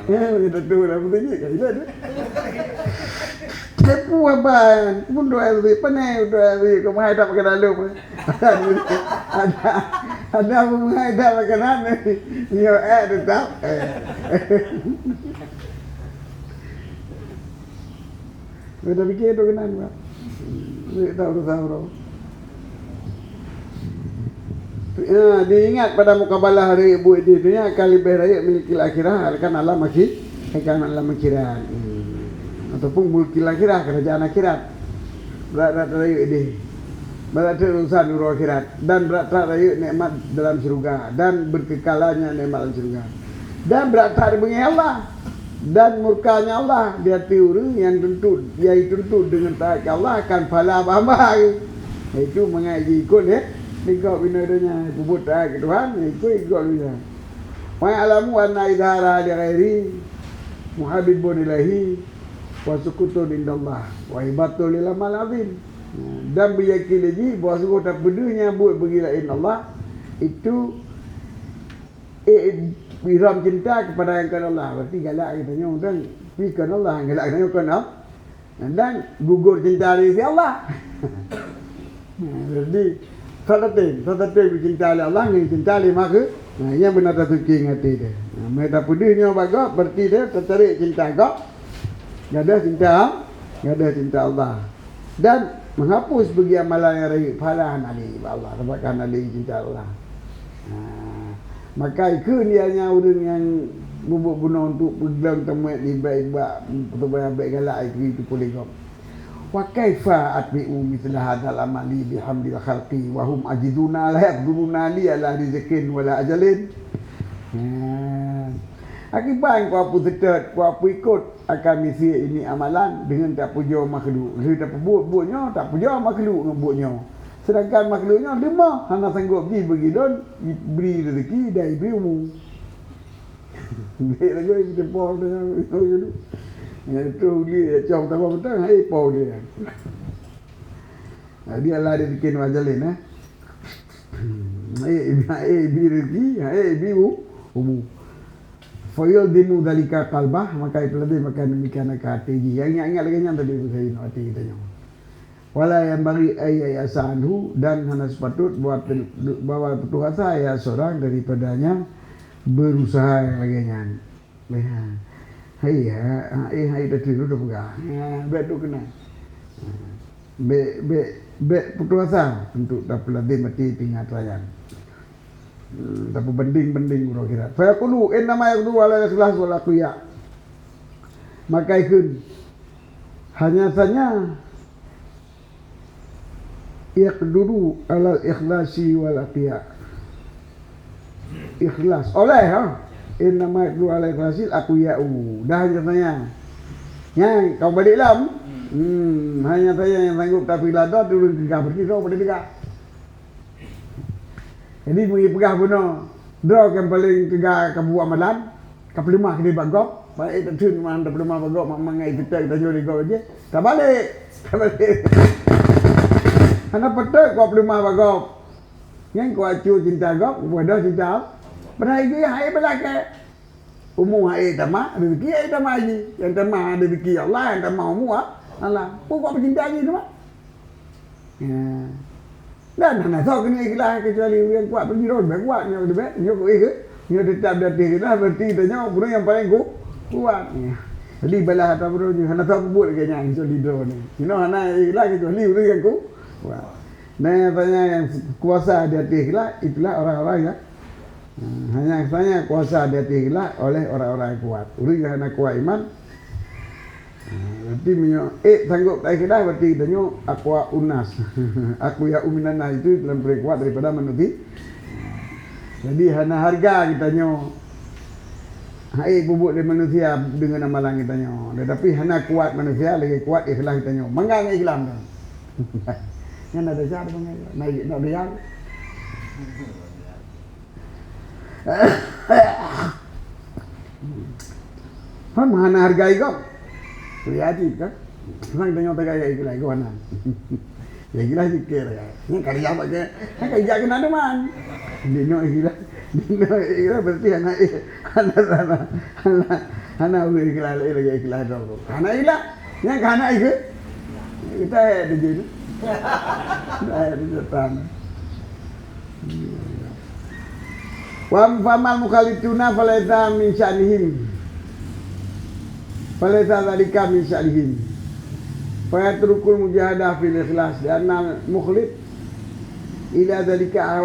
Kita tahu dah betul kan itu. Kepu abang, pun doa lebih penai doa lebih kau mahal tak pakai dalam. Ada mengaida makanan ni tetap. Kita fikir tu kenal Pak. Tahu. Diingat pada mukabalah hari ibu itu nya kali beraya milikil akhirah akan Allah akhirat. Ataupun milikil akhirah kerajaan akhirat. Berat rayu ini. Berat urusan uru akhirat dan berat rayu nikmat dalam surga dan berkekalannya nikmat dalam surga. Dan berat bengi Allah dan murkanya Allah dia tiuru yang tuntut dia tuntut dengan taat Allah akan pahala hamba itu mengaji ikut ikut binadanya kubut taat Tuhan ikut dia wa alamu anna idhara li ghairi muhabbibun ilahi wa sukutun indallah wa ibatul lil amal azim dan beryakin bahawa sungguh tak pedenya buat bergilain Allah itu Iram cinta kepada yang kan Allah. Berarti galak katanya orang fikir Allah, galak katanya kan Allah. Dan gugur cinta dari Allah. Jadi sadatin cinta Allah ni cinta maka yang benar tak suki hati dia. Mereka pedihnya bagak berarti dia tertarik cinta agak. Gada cinta Allah. Dan menghapus bagi amalan yang raih pahala nali Allah, sebabkan nali cinta Allah. Maka niatnya orang yang bubuk guna untuk pegang temat di baik-baik baik galak itu boleh kau. Wa kaifa atbi'u mithla hadzal amali bihamdil khalqi wa hum ajiduna la yaqduruna li ala rizqin wala ajalin. Akibat kau apa setet, kau apa ikut akan misi ini amalan dengan tak puja makhluk. Dia tak buatnya, tak puja makhluk ngebuatnya. Sedangkan makhluknya lemah, hanya sanggup bagi don, beri rezeki dan beri umum. Baik lagi kita pau dengan itu. Itu dia cakap tambah betul, pau dia. Dia lah rezeki wajalin beri rezeki, beri umum. Fayul dimu dalika qalbah, maka itu lebih makan demikian ke hati. Yang ingat lagi yang tadi saya hati kita nyo. Wala yang bagi ayasa anhu dan hanya sepatut buat bahwa petugas saya seorang daripadanya berusaha yang laginya. Hai dah tiru dah pegang. Betul kena. Petugas untuk dapat lebih mati tinggal rayan. Tapi banding kira. Fa yaqulu inna ma yaqulu ala ikhlas wal aqiyah. Maka ikut hanya saja yaqduru ala ikhlasi wal aqiyah. Ikhlas oleh inna ma yaqulu ala ikhlasi aqiyah. Dah hanya saja yang kau balik lam hanya saya yang sanggup tapi lada turun tiga berkira pada tiga. Jadi pergi pegah puno, draw yang paling tiga kabu amalan, kapal lima kini bagok, balik tak tun mana kapal lima bagok, mangai kita juri gol aja, tak balik. Anak petek kapal lima bagok, yang kau acu cinta gok, bodoh cinta, berai dia hai belaka, umum hai tama, rezeki hai tama aji, yang tama rezeki Allah, yang tama umum Allah, pokok cinta aji tama. Dan hanya tahu kena ikhlas kecuali yang kuat pergi road baik kuat yang lebih nyok ke nyok tetap dati kita berarti tanya punya yang paling kuat. Jadi balah atau bro hanya tahu buat kayaknya insya Allah ni. Hanya ikhlas kecuali orang yang kuat. Nah tanya yang kuasa di hati ikhlas itulah orang-orang ya. Hanya tanya kuasa di hati ikhlas oleh orang-orang yang kuat. Orang yang hanya kuat iman. Berarti sanggup tak ikhlas berarti tanya aqua unas. Aku ya uminana itu lebih kuat daripada manusia. Jadi hanya harga kita nyo. Bubuk dari manusia dengan amalan kita nyo. Tetapi hanya kuat manusia lagi kuat ikhlas kita nyo. Mangga ikhlas dah. Yang ada cara mengajar. Nak dia. Hanya harga ikut. Lihat kan, orang tanya tak kaya ikhlas ke mana? Ya ikhlas sikit lah. Ni kerja apa ke? Kan kerja kena ada man. Dino ikhlas berarti anak ikhlas lagi ikhlas dulu. Anak ikhlas, yang anak ikhlas kita ada jadi. Ada di depan. Wa famal mukhalituna falaita min sya'nihim. Falaita dzalika min sya'nihim. Fa yatrukul mujahadah fil ikhlas dan mukhlit ila dzalika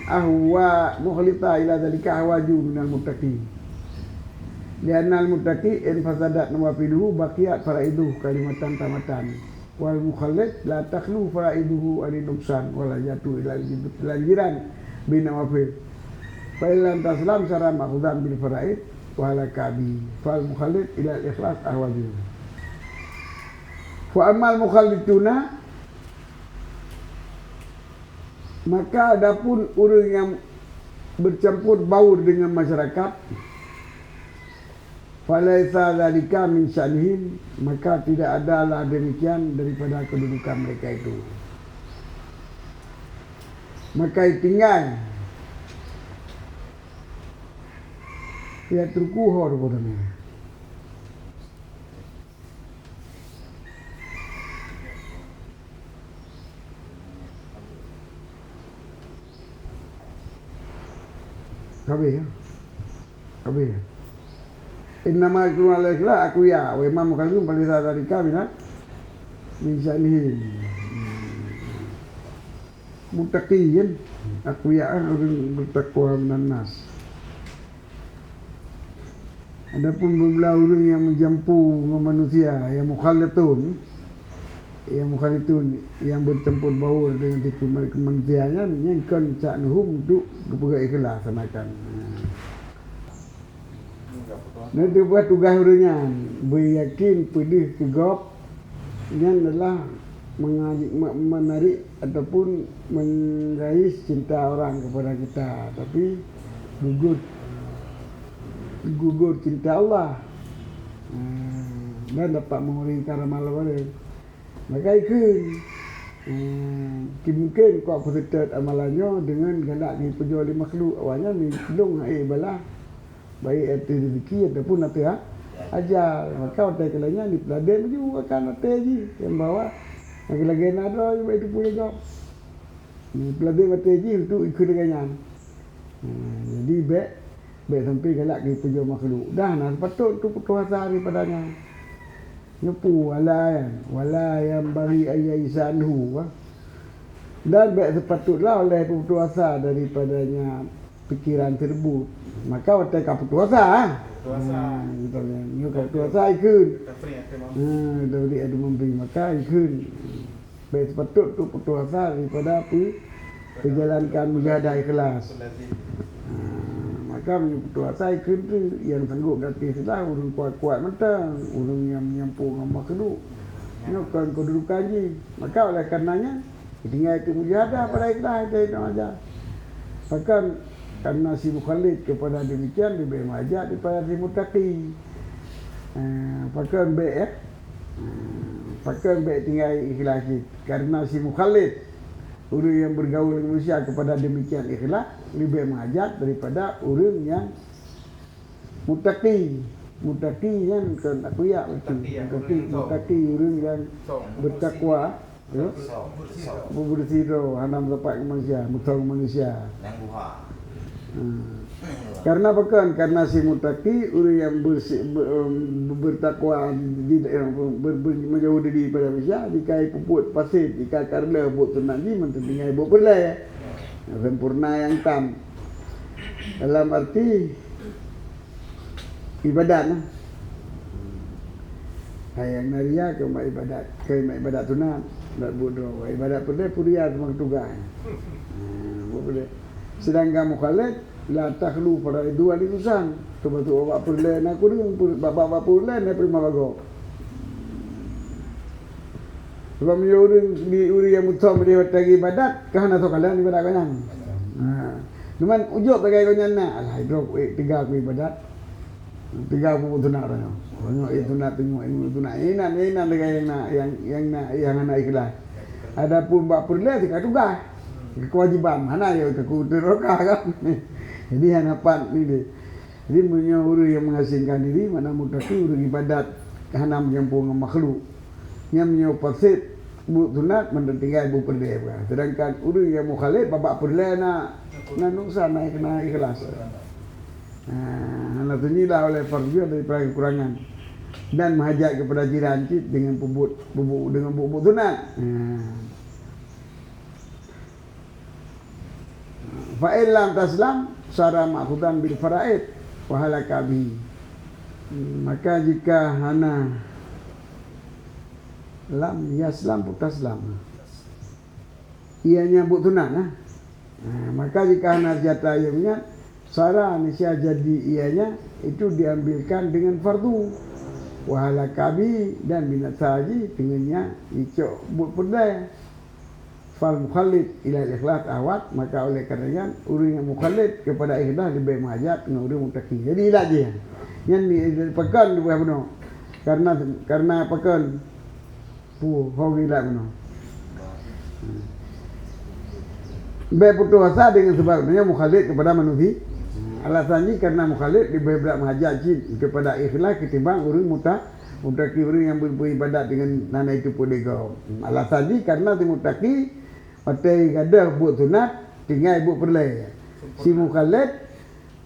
ahwa mukhlita ila dzalika ahwaju minal muttaqin. Lianna al-muttaqi in fasadat nawafiluhu baqiyat faraiduhu kalimatan tamatan wal mukhallit la takhlu faraiduhu an nuksan wala jatu ila jiran bin nawafil fa illam taslam sara ma'khudhan bil faraid wa la kabi fal mukhallit ila al-ikhlas ahwaju. Fa amal mukhallituna, maka adapun orang yang bercampur baur dengan masyarakat, falaisa dzalika min sya'nihim, maka tidak adalah demikian daripada kedudukan mereka itu. Maka tinggal ya turkuhor bodanya. Kabeh ya. Kabeh. Innama yakunu al-ikhlas aku ya wa imam kalbun palisa dzalika min sya'nihim. Muttaqin aku ya orang bertakwa minan nas. Adapun jumlah orang yang menjampu manusia yang mukhalitun yang bercampur baur dengan tipu kemanusiaan yang kan sya'nuhum untuk kepada ikhlas sanakan. Nanti buat tugas orangnya beryakin pedih tegap ini adalah menarik ataupun mengais cinta orang kepada kita, tapi gugur cinta Allah dan dapat mengurangi karamal balik. Maka ikut mungkin kau positif amalannya dengan galak di penjual makhluk awalnya minum balah baik itu rezeki ataupun nanti ajar. Maka orang kelanya di peladen juga akan nanti je yang bawa lagi ada itu punya job ni peladen nanti je untuk ikut dengannya. Jadi baik sampai galak di penjual makhluk dah nak patut tu putus asa daripadanya. Nyepu wala yang bagi ayaisanhu dan baik sepatutlah oleh putus asa daripadanya pikiran tersebut. Maka waktu kau putus asa gitu kan, you kau putus asa ikut dari ada memberi maka ikut baik sepatut tu putus asa daripada menjalankan mujahadah ikhlas. Maka putus asa ikut tu yang sanggup datang sudah orang kuat-kuat mentang orang yang menyampu dengan makhluk ini bukan kedudukan je. Maka oleh karenanya tinggal itu mujahadah pada ikhlas itu aja. Bahkan karena si mukhalid kepada demikian lebih majak daripada si muttaqi. Bahkan baik bahkan baik tinggal ikhlas karena si mukhalid orang yang bergaul dengan manusia kepada demikian ikhlas lebih mengajak daripada orang yang muttaqi yang kan aku ya muttaqi orang yang bertakwa bersih hanam dapat manusia mutlak manusia. Karena bukan karena si muttaqi orang yang bertakwa menjauh diri pada manusia dikai puput pasir dikai karla buat tunang ni mentinggai buat perlai sempurna yang tam dalam arti ibadat yang naria ke ibadat tunang tak bodoh ibadat perlai puria memang tugas sedangkan mukhalid la takhlu pada dua urusan sebab tu awak perlain aku ni bapak perlain nak terima bago sebab orang di uri yang mutam dia bagi ibadat kahana tu kalian ibadat kanyan cuman ujuk bagi kanyan nak alah hidup tiga aku ibadat tiga aku tu nak orang itu nak tengok itu nak ini dengan yang anak ikhlas adapun bab perlain tiga tugas kewajiban mana ya aku terokah kan. Jadi harapan ni dia. Jadi punya orang yang mengasingkan diri mana muttaqi orang ibadat hana menyampung dengan makhluk. Yang punya fasid bu sunat mentinggal bu perle. Sedangkan orang yang mukhalif babak perle nak nuksan naik kena ikhlas. Anak tunjilah oleh fardu daripada kekurangan dan menghajat kepada jiran cip dengan bubuk sunat. Fa'il lam taslam sara ma'khudan bil faraid wa halaka bi. Maka jika hana lam yaslam putaslam, ianya but sunat maka jika hana jata ianya sara nisya jadi ianya itu diambilkan dengan fardu wa halaka bi, dan binasa haji dengannya icok but perdai fal mukhalid ila ikhlas awat. Maka oleh karenanya orang yang mukhalid kepada ikhlas lebih menghajat dengan orang muttaqi. Jadi ilah dia yang dipekan buah benar karena pekan hobi lah benar. Berputus asa dengan sebabnya mukhalid kepada manusia. Alasannya karena mukhalid lebih berat menghajat kepada ikhlas ketimbang orang muttaqi, orang yang beribadat dengan nana itu pun degau. Alasannya karena si muttaqi patai gadah buat sunat tinggal buat perle. Si mukhalid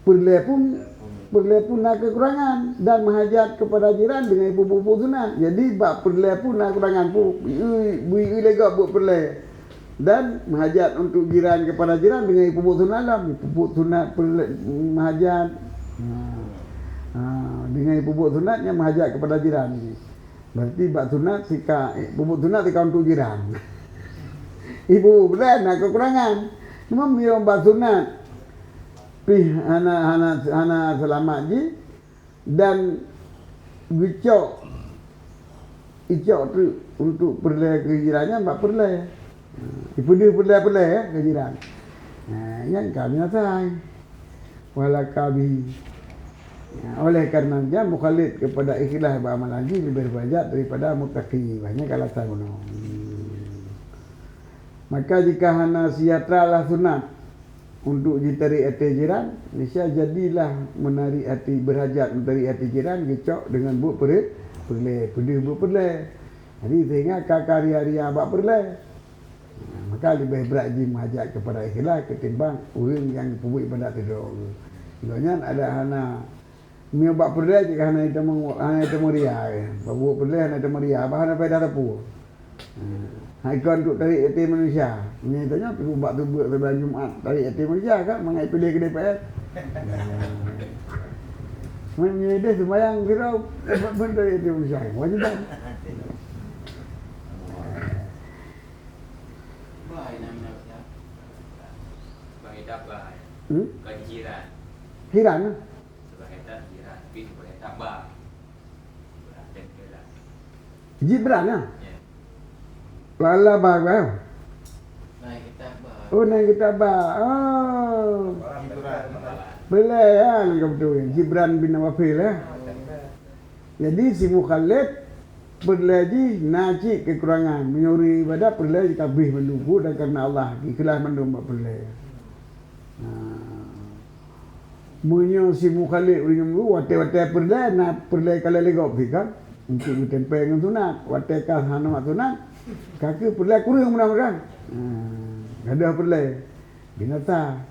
perle pun nak kekurangan dan menghajat kepada jiran dengan buat sunat. Jadi bab perle pun nak kekurangan pun bui lega buat perle dan menghajat untuk jiran kepada jiran dengan buat sunat lah. Buat sunat perle menghajat dengan buat sunat yang menghajat kepada jiran. Berarti bab sunat sika buat sunat sika untuk jiran. Ibu benar nak kekurangan. Memang dia bab sunat hana selamat je dan icok tu untuk perle ke jirannya mbak perle. Ibu dia perle ke jiran. Yang kami nasai wala kabi. Oleh karenanya mukhalid kepada ikhlas beramal haji lebih berhajat daripada muttaqi. Banyak alasan benar. Maka jika hana siatralah sunat untuk ditarik hati jiran, niscaya jadilah menarik hati berhajat menarik hati jiran gecok dengan buat perle, pedih buat perle. Jadi sehingga karya-karya buat perle. Maka lebih berat ji menghajat kepada ikhlas ketimbang orang yang buat ibadat tidur. Contohnya ada hana mi buat perle jika hana itu muria, buat perle hana itu muria, bahan apa dah tapu. Ikon untuk tarik hati manusia. Ini tanya perlu buat tu buat pada Jumaat tarik hati manusia kan mengai pilih ke DPR. Menyedih sembahyang kira buat tarik hati manusia. Wajib tak? Baik namanya siapa? Sebagai dapat. Jiran. Jiran. Sebagai jiran, tapi sebagai tabah. Jibran ya? Lala bagai. Naik kitabah. Oh naik kitabah. Oh. Boleh ya, betul. Jibran bin Wafil ya. Jadi si mukhalid berlaji naci kekurangan, menyuri ibadah berlaji kabih menunggu dan karena Allah ikhlas menunggu berlaji. Munyo si mukhalid menunggu wate-wate berlaji na berlaji kalau legok kan untuk ditempel dengan sunat, wate kah hana sunat. Kaki perlai kurang mudah-mudahan. Ada perlai binatang.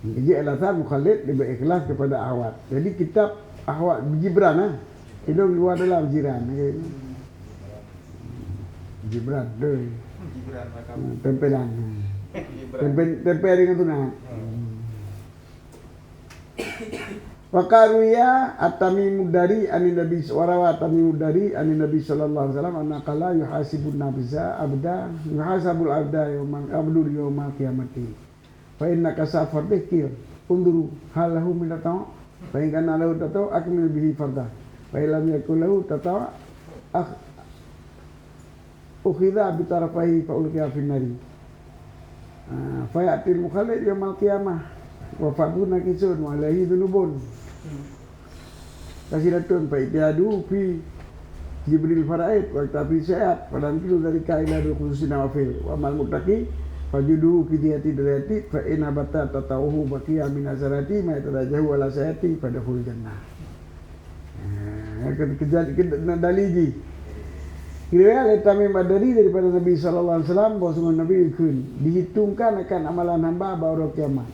Jadi alasan mukhalid lebih ikhlas kepada awat. Jadi kitab awat Jibran hidung luar dalam jiran. Jibran tu. Tempelan. Tempel dengan tunat. Waqaruya at-Tamim dari anin Nabi warawa at-Tamim dari anin Nabi sallallahu alaihi wasallam anna qala yuhasibun nabza abda yuhasabul abda yawman abdu yawmal qiyamati fa innaka safar bikir unduru halahu min tataw fa in kana lahu tataw akmil bihi farda fa lam yakul lahu tataw ukhidha bi tarafaihi fa ulqiya fin nari fa ya'til mukhalid yawmal qiyamah wa faduna kisun wa alaihi dunubun. Kasih datun fa itiadu fi Jibril faraid wa tabi sehat padan kilu dari kaila do khususin nawafil wa mal muttaqi fajudu kidiyati darati fa in abata tatawuhu baqiya min azarati ma yatarajahu ala sayati pada hul jannah. Kejadian daliji Kira Tamim Badari daripada Nabi sallallahu alaihi wasallam bahawa Nabi ikun dihitungkan akan amalan hamba bahawa kiamat.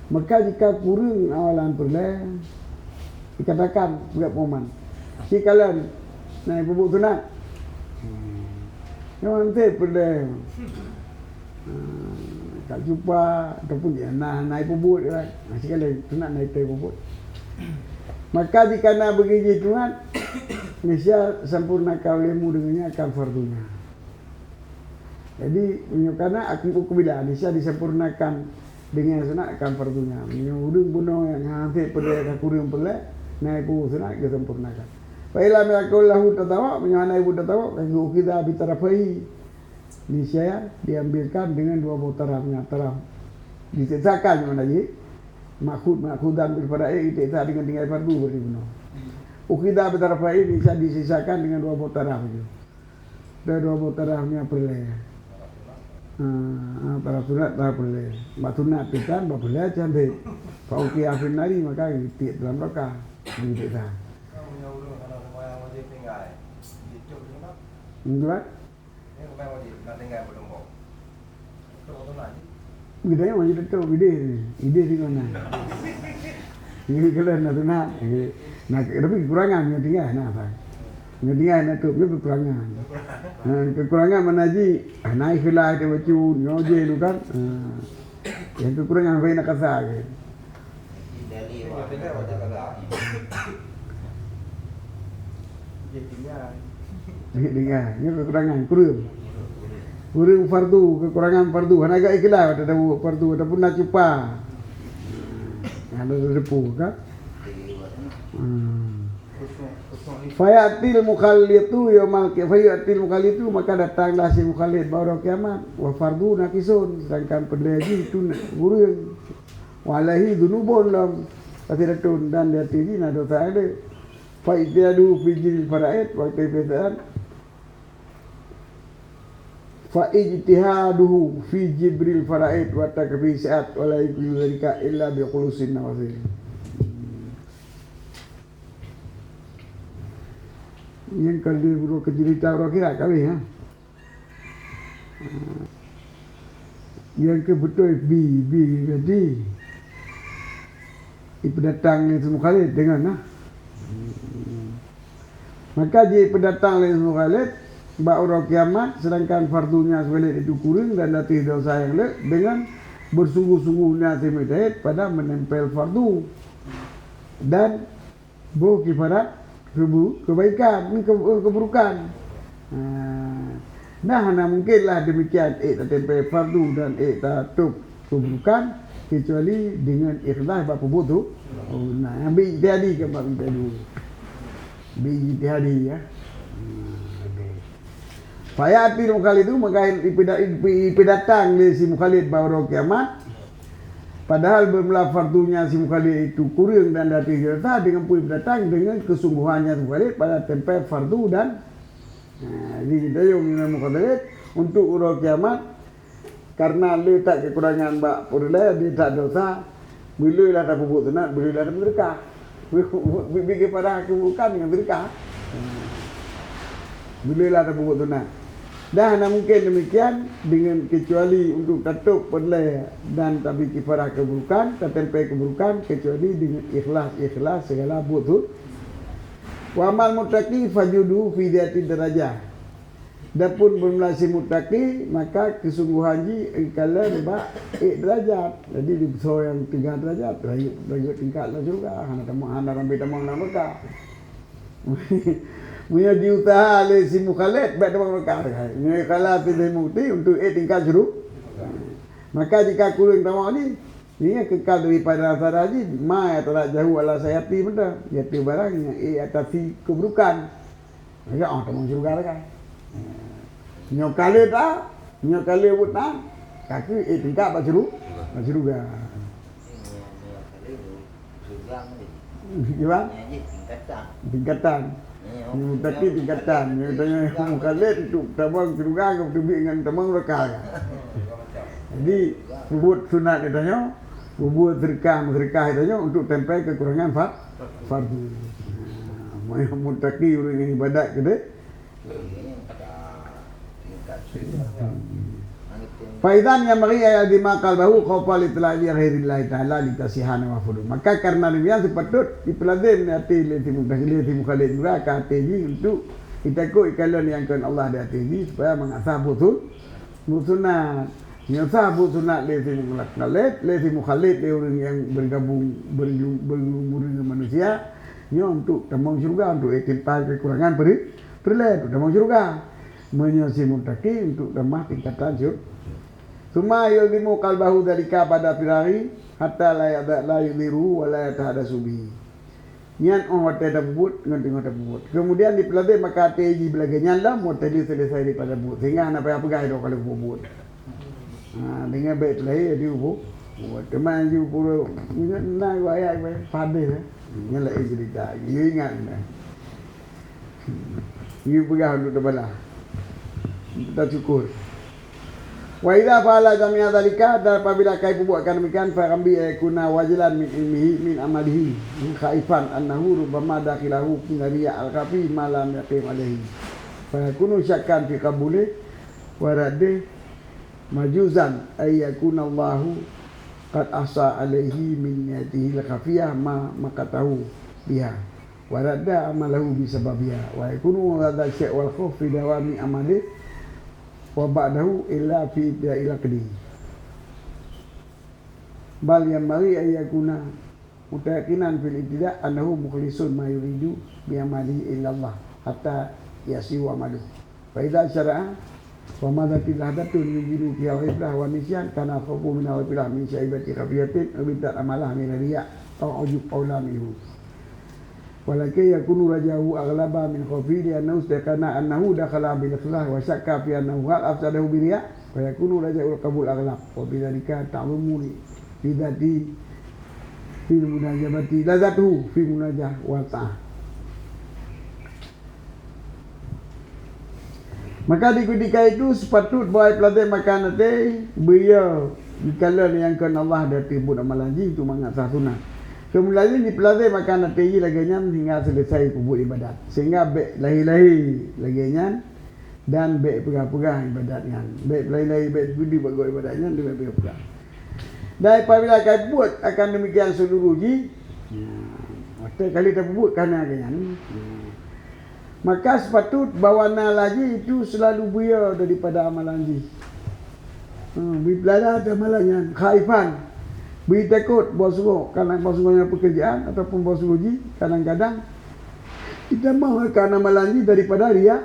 Maka jika kurang amalan perle dikatakan buat poman. Si kalian naik bubuk sunat. Yang nanti perle tak jumpa ataupun dia naik bubuk dia. Si kalian sunat naik bubuk. Maka jika nak begitu Tuhan, Malaysia sempurnakan olehmu dengannya akan fardunya. Jadi menyukana aku bila Malaysia disempurnakan dengan sunat akan fardunya. Menyudung bunuh yang nanti pada kurang pelak, naik pun sunat kita sempurnakan. Baiklah meyakulahu tatawa, menyuhana ibu tatawa, kalau kita bitarafai, Malaysia diambilkan dengan dua botarafnya taraf. Disesakan yang lagi. Makhudan daripada itu dengan tinggal fardu boleh benar. Ukhidah bertaraf ini bisa disisakan dengan dua botaraf itu. Dan dua botarafnya perle. Taraf sunat taraf perle. Mak sunat pitan mak perle cantik. Fauki afin nari maka tiap dalam raka begitu dah. Enggak? Kita yang masih tahu ide di mana. Ini kalau nak tapi kekurangan yang tinggal nak apa? Yang tinggal nak tu kekurangan. Kekurangan mana ji? Naik kelai tu bacu nyoje tu kan. Yang kekurangan apa nak kasar ke? Tinggal. Ini kekurangan kurang. Kurang fardu, kekurangan fardu. Hanya agak ikhlas ada fardu ataupun nak cupa. Ada depu kan? Fayatil mukhallitu yaumul fayatil mukhallitu maka datanglah si mukhallid baru kiamat. Wa fardu naqisun sedangkan pendhaji itu kurang. Walahi dunubun lam kasiratun dan dia tinggi nak dosa ada. Fa idyadu fi jil faraid waktu pesan fa ijtihaduhu fi jibril faraid wa takfisat wa la yuzalika illa bi khulusin nawazil. Yang kalau buru kecerita orang kira kali ha. Yang ke betul bi jadi ibu datang ni semua kali dengan ha. Maka dia pendatang ni semua kali ba'ura kiamat sedangkan fardunya sebalik itu kurang dan latih dosa yang lek dengan bersungguh-sungguhnya timidait pada menempel fardu dan kifarat kebaikan keburukan. Nah mungkinlah demikian tak tempel fardu dan tak tutup keburukan kecuali dengan ikhlas bab butuh. Nah ambil jadi ke bab itu bijtihadi ya. Fayatil mukhalid itu maka datang si mukhalid bahawa kiamat padahal bermula fardunya si mukhalid itu kurang dan datang serta dengan pun datang dengan kesungguhannya si mukhalid pada tempat fardu dan jadi kita yang mukhalid untuk urut kiamat karena letak kekurangan bak purla dia tak dosa bila lah tak bubuk sunat bila lah tak berkah bagi pada keburukan dengan berkah bila lah tak bubuk sunat. Dan mungkin demikian dengan kecuali untuk tutup perle dan tapi kifarah keburukan, tertempai keburukan kecuali dengan ikhlas segala butuh. Wa amal muttaqi fajudu fi dzati darajah. Dapun bermelasi muttaqi maka kesungguhan ji kala ba derajat. Jadi di so yang 3 derajat, derajat tingkat lah juga. Hana ramai tamang nama ka. Punya diusaha oleh si mukhalid baik tamang mereka. Ini kalau pilih mukti untuk tingkat juru. Maka jika kurang tamang ni, ini kekal daripada rasa haji, mai tak jauh ala sayati benda. Yaitu barang yang atas keburukan. Maka tamang juru kan. Nyokale tak, nyokale buat tak, kaki tingkat pak juru ga. Gimana? Tingkatan. Tapi tingkatan, yang tanya mukhalid itu tamang juga ke dengan tamang rekah. Jadi buat sunat dia tanya, buat sedekah dia tanya untuk tempai kekurangan fardu. Muttaqi orang yang ibadat kita Ini tingkat sudah. Faidan yang bagi ayat dimakal bahu khawfa litlali ghairillahi ta'ala litasihana wa fudu. Maka karena demikian sepatut dipeladen hati leti mukhalid juga hati ini untuk kita ikut ikalan yang kan Allah di hati ini supaya mengasah sunat. Mengasah sunat leti mukhalid orang yang bergabung dengan manusia. Ini untuk tamang syurga, untuk ikhlas kekurangan perlet, tamang syurga. Menyusi muttaqi untuk tambah tingkatan syurga. Suma yuldimu qalbahu dalika pada firari hatta la yudiru wa la yatahadasu bihi. Nyan on wate dabut ngonting bubut. Kemudian dipelade maka teji belaganya lah mau tadi selesai daripada bubut. Sehingga anak payah pegai do kalau bubut. Dengan baik lahir di bubut. Teman ju pura na waya pade nyala cerita. You ingat dah. You pegang dulu tebalah. Kita cukur. Wa idza fa'ala jami'a dzalika, dan apabila kai perbuatan demikian fa rambi yakuna wajilan min ilmihi min amalihi khaifan annahu rubbama dakhilahu fi riya al-qafi ma lam yaqim alaihi fa yakunu syakkan fi qabuli wa raddi majuzan ay yakuna Allahu qad asa alaihi min niyatihi al-khafiyah ma maqatahu biha wa radda amalahu bi sababiha wa yakunu hadha syai' wal khawf fi dawami amalihi wa ba'dahu illa fi ila qadi bal yang mari ayakuna mutayaqinan fil ibtida' annahu mukhlisun ma yuridu bi amali illa Allah hatta yasiu amalu fa idza syara'a wa madza tilahdatun yujidu fi al-iblah wa nisyan kana khafu min al-iblah min syaibati khafiyatin abida amalah min riya' aw ujub aula minhu walakin yakunu rajahu aghlaba min khawfi li annahu istakana annahu dakhala bil ikhlas wa syakka fi annahu hal afsadahu bi riya wa yakunu raja'ul qabul aghlab wa bidzalika ta'lumu bidati fil munajabati lazatuhu fi munajah wa ta'ah. Maka di ketika itu sepatut baik pelatihan makan nanti beliau dikala yang kan Allah dah tibut amalan ji itu mengasah sunat. Kemudian dipelajari makan nanti lagi hingga selesai kubur ibadat. Sehingga baik lahir-lahir lagi dan baik pegang-pegang ibadatnya. Baik lahir-lahir baik budi bagai ibadatnya dan baik pegang-pegang. Dan apabila akan buat akan demikian seluruh ji. Waktu kali terbuat kerana akan maka sepatut bawana lagi itu selalu buaya daripada amalan ji. Belajar amalannya khaifan. Beri takut bos suruh kadang bos suruhnya pekerjaan ataupun bos suruh ji kadang-kadang kita mahu kerana amalan ji daripada riya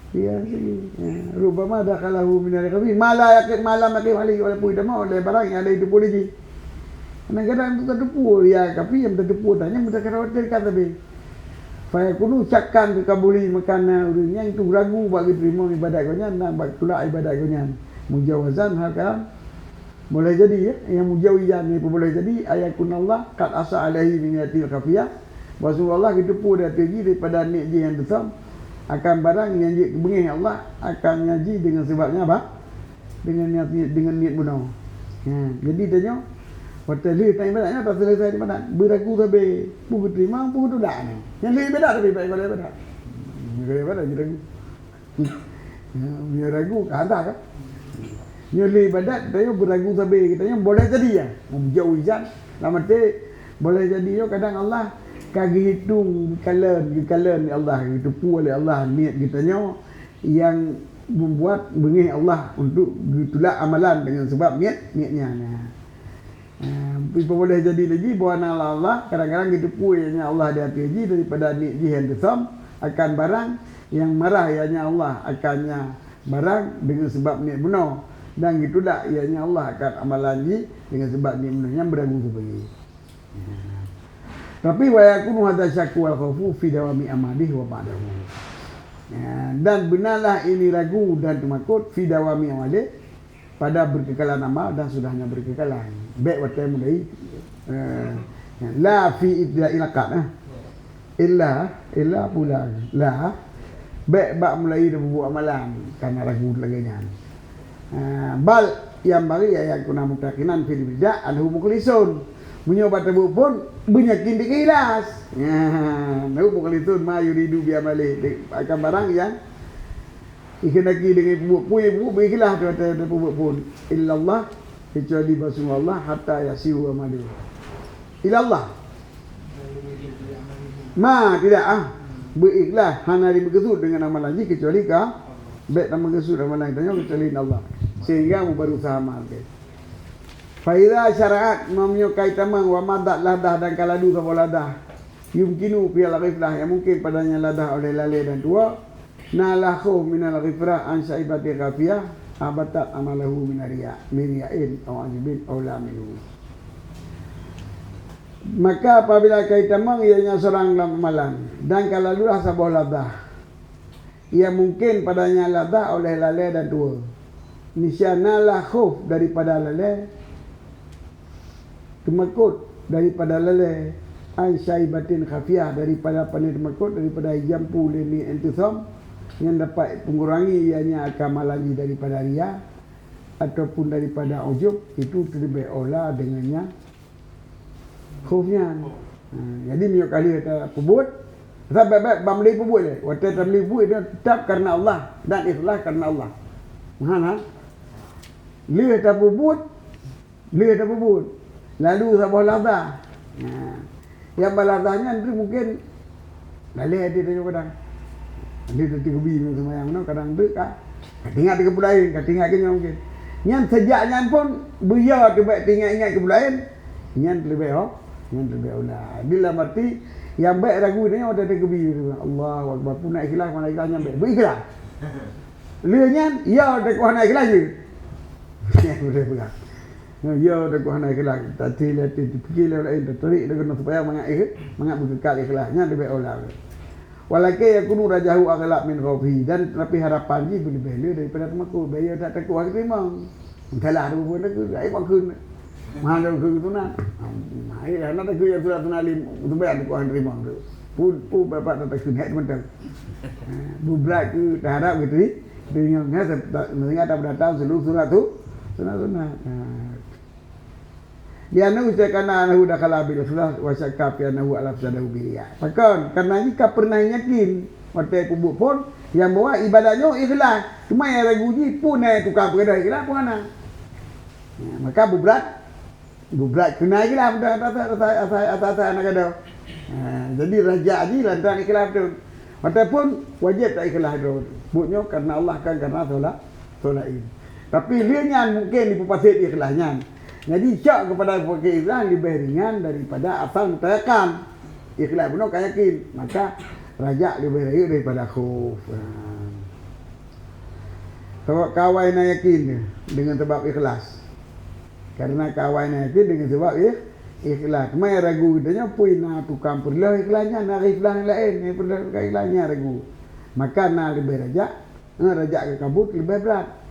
sini. Rubama dakhalahu min al-khafi malam yakin wali walaupun kita mahu oleh barang yang ada itu boleh ji. Kadang-kadang itu terdepu riya tapi yang terdepu tanya mudah khawatir kata be. Faya kunu cakkan ke kabuli makana urang yang tu ragu bagi terima ibadat kau nya nak bagi tolak ibadat kau nya mujawazan hakam boleh jadi ya yang mujawijan ni pun boleh jadi ayakun Allah qad asa alaihi min yatil khafiyah Rasulullah kita pun dah tinggi daripada niat yang besar akan barang yang bengih Allah akan ngaji dengan sebabnya apa dengan niat bunuh. Jadi tanya hotel ni tanya banyak tak selesai di mana beraku sabe pun terima pun tu dah ni yang lebih beda tapi baik boleh beda jadi ragu ada kan nyeli ibadat kita beragu sabe kita boleh jadi ya menjauh izan lama boleh jadi yo kadang Allah kagi hitung kalen Allah itu pu oleh Allah niat kita yang membuat bengih Allah untuk ditolak amalan dengan sebab niatnya boleh jadi lagi bawana Allah kadang-kadang gitu pu yang Allah di hati haji daripada niat jihad besar akan barang yang marah ianya Allah akannya barang dengan sebab niat benar. Dan gitulah ianya Allah akan amalan ji dengan sebab ni menanya beragu sebagai. Tapi wa yakunu hadza syakku wal khawfu fi dawami amadih wa ba'dahu. Dan benarlah ini ragu dan takut fi dawami amadih pada berkekalan amal dan sudahnya berkekalan. Baik waktu mulai la fi ibda'il qad illa pula la baik bak mulai dah buat amalan karena ragu laganya. Bal yang bagi yang kuna mutakinan fil bid'ah anhu mukhlisun Menyobat tebu pun benyakin di ikhlas. Nah, bukan itu ma yuridu bi amali akan barang yang ikhlas dengan pupuk ikhlas tu pupuk pun illallah kecuali basung Allah hatta yasihu amalu. Ilallah. Ma tidak berikhlas hanya bergesut dengan amalan ji kecuali baik nama gesut amalan tanya kecuali Allah. Sehingga mu berusaha amal ke. Faida syariat menyukai tamang wa madat ladah dan kaladu sama ladah yumkinu fil ghiflah yang mungkin padanya ladah oleh lalai dan tua nalahu minal ghifrah an saibati ghafiyah abatat amalahu minariyain aw ajibin aw la minhu. Maka apabila kaitamang ianya seorang amalan dan kaladulah sabah ladah ia mungkin padanya ladah oleh lalai dan tua nisyanalah khuf daripada lalai temakut daripada lalai an syaibatin khafiyah daripada pandai temakut daripada jampu lini entusam yang dapat mengurangi ianya akamalan daripada ria ataupun daripada ujub itu terlebih olah dengannya khufnya. Jadi minyak kali kata pebut baik-baik bamli pebut le waktu tamli pebut dia tetap karena Allah dan ikhlas karena Allah. Mana dia tak pebut lalu sabah ladah. Yang baladahnya itu mungkin balik dia tanya kadang. Dia tu kebi sembahyang no kadang tu ka. Tinggal di kebulain, tinggal ke mungkin. Nyan sejaknya pun buya tu baik tinggal ingat kebulain. Nyan lebih nyan lebih ulah. Bila mati yang baik ragu dia ada kebi Allahu akbar pun nak ikhlas mana ikhlasnya baik. Berikhlas. Lianya ya ada kuah nak ikhlas je. Ya boleh pegang. Ya ada kuah nak ikhlas. Tadi fikir lain tarik dengan supaya mangat berkekal ikhlasnya lebih ulah. Walakin yakunu rajahu aghlab min khawfi dan tapi harapan ji lebih bela daripada temakut. Biar tak takut hari terima. Entahlah ada pun takut. Ai makan. Mahal dah tu nak. Ai nak takut yang sudah tunalim tu bayar takut hari terima tu. Pun bapak tak takut hat mentang. Bubrak tu dah harap gitu. Dengan mendengar tak datang seluruh surat tu. Sunat. Dia nak ucapkan anahu dakhala bil ikhlas wa syakka fi anahu alaf sadahu biya. Pakon karena jika pernah yakin waktu kubuk pun yang bawa ibadahnya ikhlas. Cuma yang ragu ji pun tukar perda ikhlas pun ana. Maka bubrat kena ikhlas atas anak ada. Jadi raja ji lantaran ikhlas tu. Walaupun wajib tak ikhlas tu. Buknya karena Allah kan karena solat ini. Tapi dia mungkin dipupasir ikhlasnya. Jadi syak kepada fakir ikhlas lebih ringan daripada asal mutayakan. Ikhlas benar kan yakin. Maka rajak lebih raya daripada khuf. Sebab kawan nak yakin dengan sebab ikhlas. Karena kawan nak yakin dengan sebab ikhlas. Cuma yang ragu katanya puin nak tukang perlah ikhlasnya. Nak ikhlas yang lain. Yang perlah ikhlasnya ragu. Maka nak lebih rajak. Rajak ke kabut lebih berat.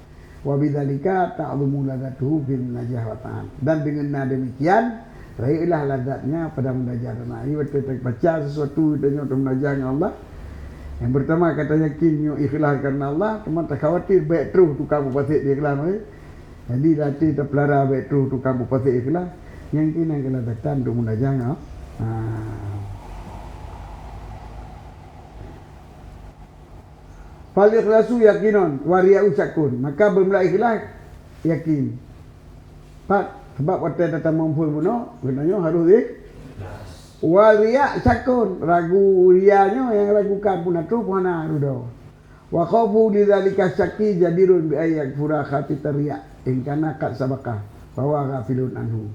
Wa bidzalika ta'dhumu ladatuhu fil najah wa ta'am. Dan dengan demikian railah ladatnya pada munajat. Nah, ini waktu baca sesuatu dengan munajat dengan Allah. Yang pertama kata yakin ikhlas karena Allah, teman tak khawatir baik terus tukar bupati ikhlas. Jadi latih terpelara baik terus tukar bupati ikhlas. Yang kini kena datang untuk munajat. Fal ikhlasu yakinon wariya'u syakun. Maka bermula ikhlas yakin. Sebab waktu datang mampu bunuh, gunanya harus ikhlas. Wariya' syakun. Ragu rianya yang ragukan pun itu pun harudah. Wa khafu lidzalika syaki jadirun bi ayyak fura khafitar riya' in kana qad sabaqah bahwa ghafilun anhu.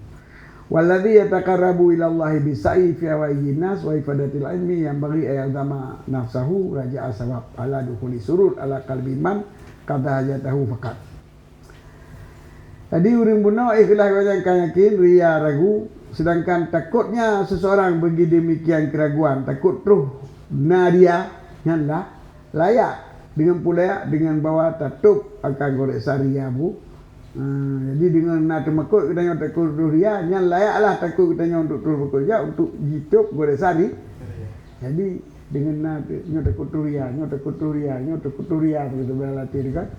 Walladhi yataqarrabu ila Allah bi sa'i fi awayyin nas wa ifadatil ilmi yang bagi ayadama nafsahu raja'a sabab ala dukhuli surur ala qalbi man qada hajatahu faqat. Jadi urang benar ikhlas yang yakin ria ragu sedangkan takutnya seseorang bagi demikian keraguan takut terus nadia nyanlah layak dengan pula dengan bawa tatup akan gorek saria bu. Jadi dengan nak temakut katanya takut ria yang layaklah takut katanya untuk terus bekerja untuk hidup goreng sari. Jadi dengan nak takut ria begitu berlatih dekat.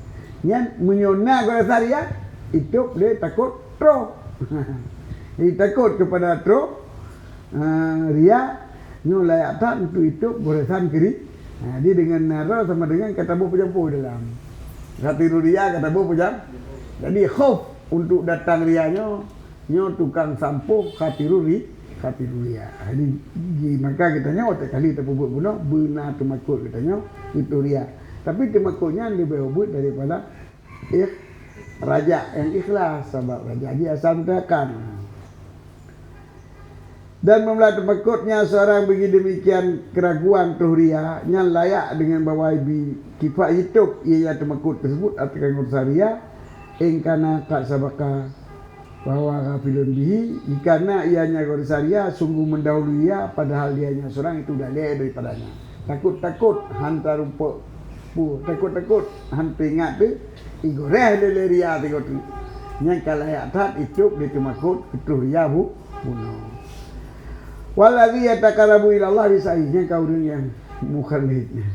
Yang menyona goreng sari ya hidup dia takut terus. Jadi takut kepada teruk ria nyo layak tak untuk hidup goresan kiri. Dia dengan nara sama dengan kata bu pejampu dalam. Khatiru ria kata bu pejam. Jadi khauf untuk datang rianya nyo tukang sampuh khatiru ria. Jadi maka kita nyo otak kali tak buat guna benar temakut kita nyo itu ria. Tapi temakutnya lebih ubud daripada raja yang ikhlas sebab raja dia asal tekan. Dan membelah temakutnya seorang bagi demikian keraguan tuhria yang layak dengan bawa kifat hidup ia temakut tersebut atau kanggur ria engkana tak sabaka bahwa kafilun bihi karena ianya gorsaria sungguh mendahului ia padahal dianya seorang itu dah leh daripadanya. Takut-takut hantar rumput takut-takut hantu ingat tu igoreh leleria tengok tu yang kalayak tak hidup dia temakut tuhria bunuh. Waladhi yatakarabu ila Allah bisa'ihnya kau yang mukhalidnya.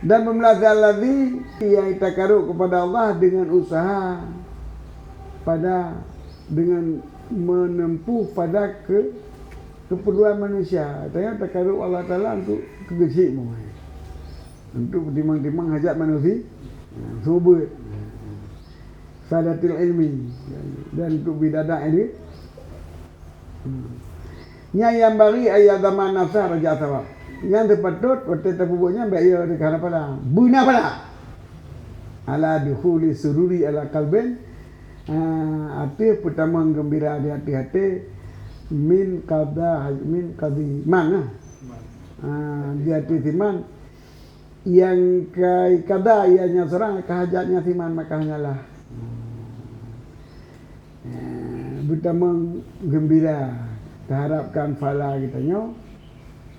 Dan memelajar alladhi yang yatakaru kepada Allah dengan usaha dengan menempuh pada keperluan manusia. Tanya takaru Allah Ta'ala untuk kegesi untuk timang-timang hajat manusia. Subut. Sadatil ilmi dan untuk bidadah ini yang bagi ayat zaman nafsah raja sawab yang terpatut waktu terpubuknya baik ia kerana pada buna pada ala dukhuli sururi ala kalben arti pertama gembira di hati-hati min qadi mana di hati timan yang kada ianya serang kehajatnya timan maka hanyalah pertama gembira terharapkan fala kita nyo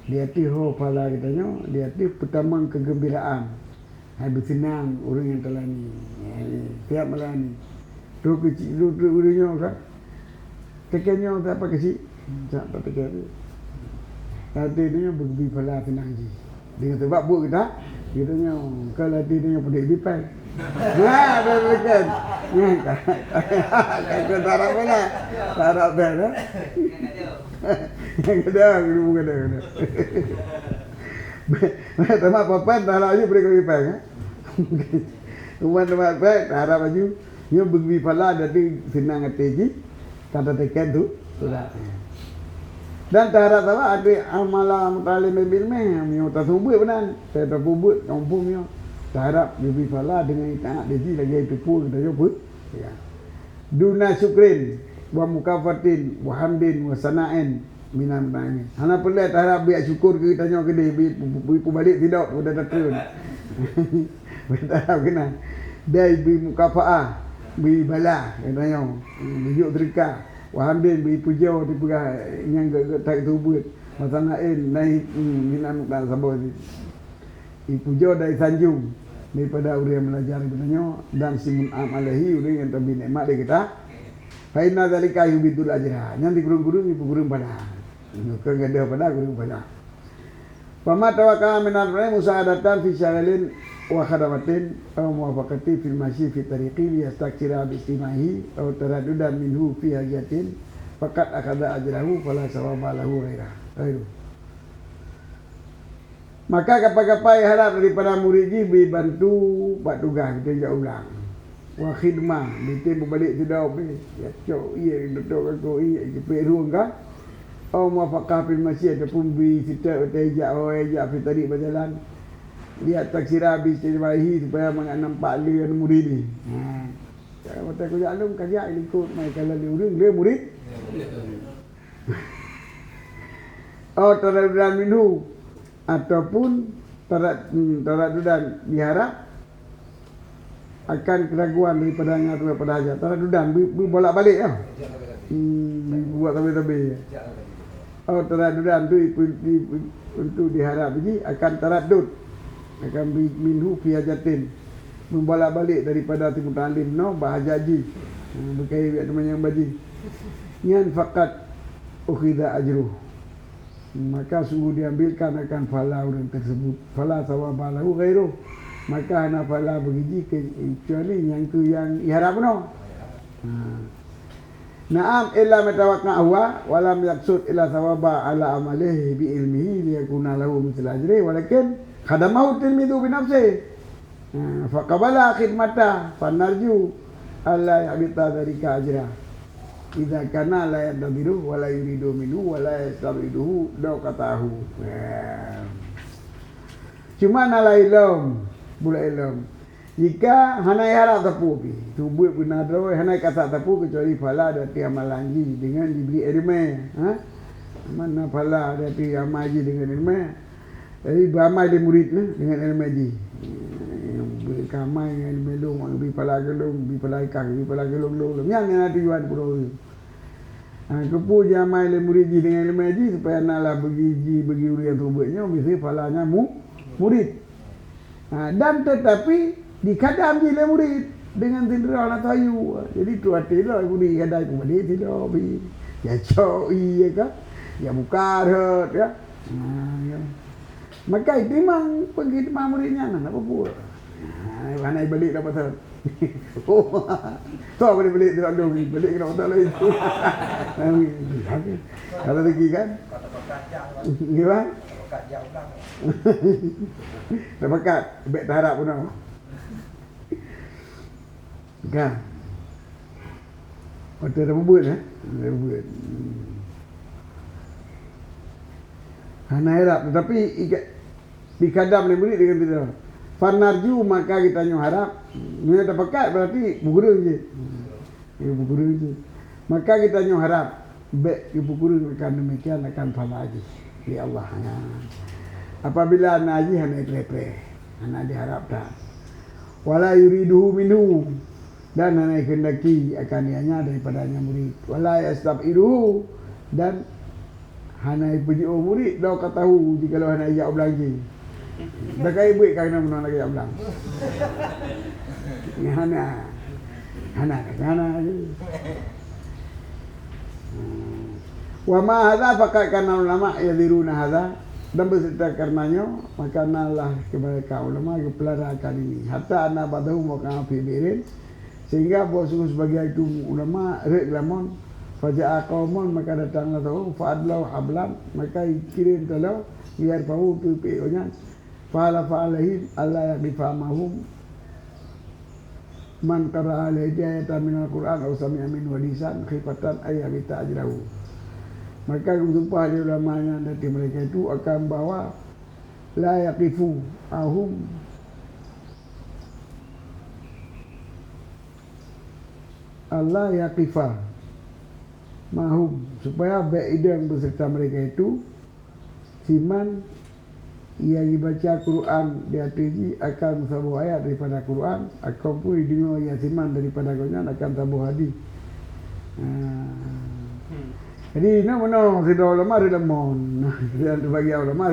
dia tiho fala kita nyo dia ti pertama kegembiraan habis senang orang yang telah ni tiap malam ni tu kecil tu urunyo kan tekenyo tak apa kecil tak teken hati dia berbi fala senang ji dengan sebab buat kita nyo kalau dia pedih bipai betul. Kan tarap mana? Tarap dah. Yang ada, bukan ada. Teman papan tarap aja beri kau ipang. Teman tarap aja. Dia berbi pala jadi senang hati kata teken tu sudah. Dan tarap tahu ada amalan talim ilmu, mio tasubut benar. Saya tasubut kampungnya. Harap lebih fala dengan itaat dia lagi itu pun kita jumpa ya. Duna syukrin wa mukafatin wa hamdin wa sana'in minan na'im. Hana perlu harap biar syukur ke kita nyo gede bi balik tidak sudah datun. Betul kena. Dai bi mukafaah bi bala kita nyo. Bijuk terika wa hamdin bi puja di pegah yang tak tubut. Masana'in naik minan tak sabar. Ipuja dari sanjung daripada orang yang belajar katanya dan simun amalahi orang yang terbi nikmat dia kita fa inna zalika yubidul ajra nanti guru-guru ibu guru pada ke gede pada guru pada pama tawakkal minar rai musaadatan fi syagalin wa khadamatin aw muwafaqati fil masyi fi tariqi li yastakira bi istimahi aw taraddudan minhu fi hajatin faqad akada ajrahu fala sawaba lahu ghairu. Maka kapai-kapai harap daripada murid ni beri bantu buat tugas kita jak ulang. Wa khidmah bitin berbalik tidak be. Ya cok ia duduk aku ia jepit ruang kan. Au muafaqah fil masjid ataupun bi kita utajak ajak fi tariq berjalan. Lihat taksira habis terbahi supaya nampak dia murid ni. Kalau kata aku jak alum kajak ikut mai kalau dia murid. Oh taradudan minhu ataupun taradudan diharap akan keraguan daripadanya atau daripada hajat. Taradudan bolak-balik lah. Buat tabi-tabi. Oh taradudan tu untuk diharap lagi akan taradud akan minhu fi hajatin membolak-balik daripada timur talim no bahajaji berkait dengan teman yang baji yan faqat ukhidha ajruh maka sungguh diambilkan akan fala orang tersebut fala sawabalahu ghairu maka ana fala begiji kecuali yang tu yang iharap no Na'am illa matawaqqa'a huwa wa lam yaqsud illa thawaba ala amalihi bi ilmihi liyakuna lahu mithla ajri walakin khadamahu tilmidhu bi nafsihi fa qabala khidmata fa narju alla yabita dzalika ajra idza kana la yadbiru wa la yuridu minhu wa la yastabiduhu dawqatahu. Cuma nala ilm bula ilm jika hanai harap tapu pi tu buat benar dah hanai kata tapu kecuali pala dati amalanji dengan diberi ilmu mana pala dati amaji dengan ilmu jadi beramal di murid dengan ilmu ji beri kamai dengan ilmu long beri pala gelung beri pala ikan beri pala gelung long yang nanti jual pro kepu jamal di murid ji dengan ilmu ji supaya nalah bagi urian tubuhnya bisa palanya murid dan tetapi dikadam je murid dengan tindra nak tayu. Jadi tu hati lah murid kadai pun dia tidak bi. Ya coi ya kan. Ya buka ya. Ya. Maka itu memang pengkhidmat muridnya nak apa buat. Mana balik dah pasal. Tu boleh balik tidak ada balik kena pasal itu. Kalau lagi kan. Gimana? Bakat jauh dah. Dah bakat baik tarap pun dah. Kan? Waktu dah berbuat Dah berbuat Hana harap tetapi dikadam oleh murid dengan tidak Fanarju maka kita harap dia dah pakat berarti bergurau je bergurau je maka kita harap baik bergurau akan demikian akan pahala lagi ya Allah apabila anak haji hana ikhlas hana diharap dah wala yuriduhu minhu dan hanya kendaki akan ianya daripadanya murid wala yastabiduhu dan hanya puji murid dah katahu jika kalau hanya ia belanja dah kai buat kerana menang lagi ablang ni hana wa ma hadza faqad kana ulama yadiruna hadza dan berserta karenanya maka nalah kepada ulama kepelarakan ini hatta ana badahu maka fi birin sehingga bosku sebagai itu ulama reklamon faja'a qaumun maka datanglah tahu fa'adlau hablan maka kirim talau biar tahu tu peonya fa'ala fa'alahi alla yaqifamahum man qara'a alaihi ayatan minal qur'an aw sami'a min hadisan khifatan ayyabita ajrahu maka bersumpah di ulamanya nanti mereka itu akan bawa la yaqifu ahum Allah yaqifa mahum supaya baik yang beserta mereka itu siman ia dibaca Quran di hati akan sabuh ayat daripada Quran akan pun dengar ia siman daripada Quran akan sabuh hadis. Jadi nak mana sudah ulama relamon dan bagi ulama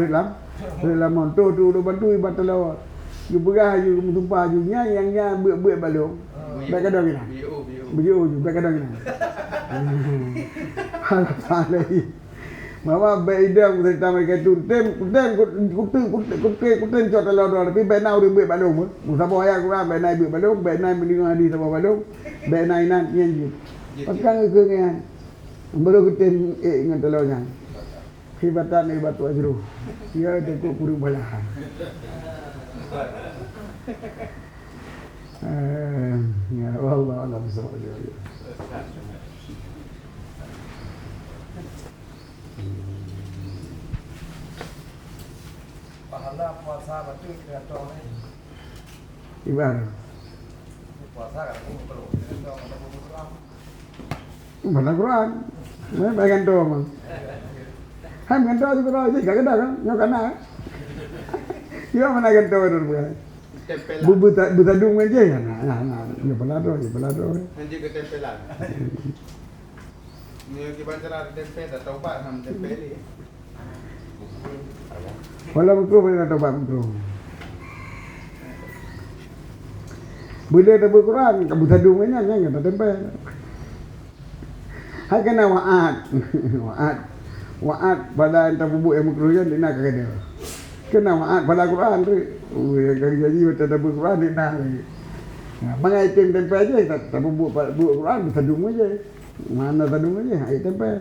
relamon tu bantu ibadah lawat you berah you tumpah you yang buat balong baik kadang ni bio baik kadang ni hal lagi mama beidang cerita mereka tu kutem cot lawan tapi baik nak buat balong musabah ayat Quran baik nak buat balong baik nak mendengar hadis sama balong baik nak inan yang je pakai ke kan baru kutem ingat telaunya khibatan ibatu ajru ya deku puru balahan ya Allah alam subhanahu pahala puasa betul tidak tahu ni ibarat puasa kan perlu tidak tahu Quran mana Quran mana bagian tu mah hai bagian tu juga ada jaga dah kan nyok kana dia mana bagian tu ada bukan Butadung aja ya, nah, pelado. Nanti ke tempelan. Ni kita baca tempel atau apa ham tempel ni. Wala mikro boleh atau apa mikro. Boleh ada Quran, butadung aja yang ada tempel. Hai kena waat pada entah bubuk yang mikroyan dia nak kena. Kena waat pada Quran tu. Yang jadi betul ada Quran dia nak lagi. Nah, bang itu yang tempel aja, tak buat Quran, tadung aja. Mana tadung aja, itu tempel.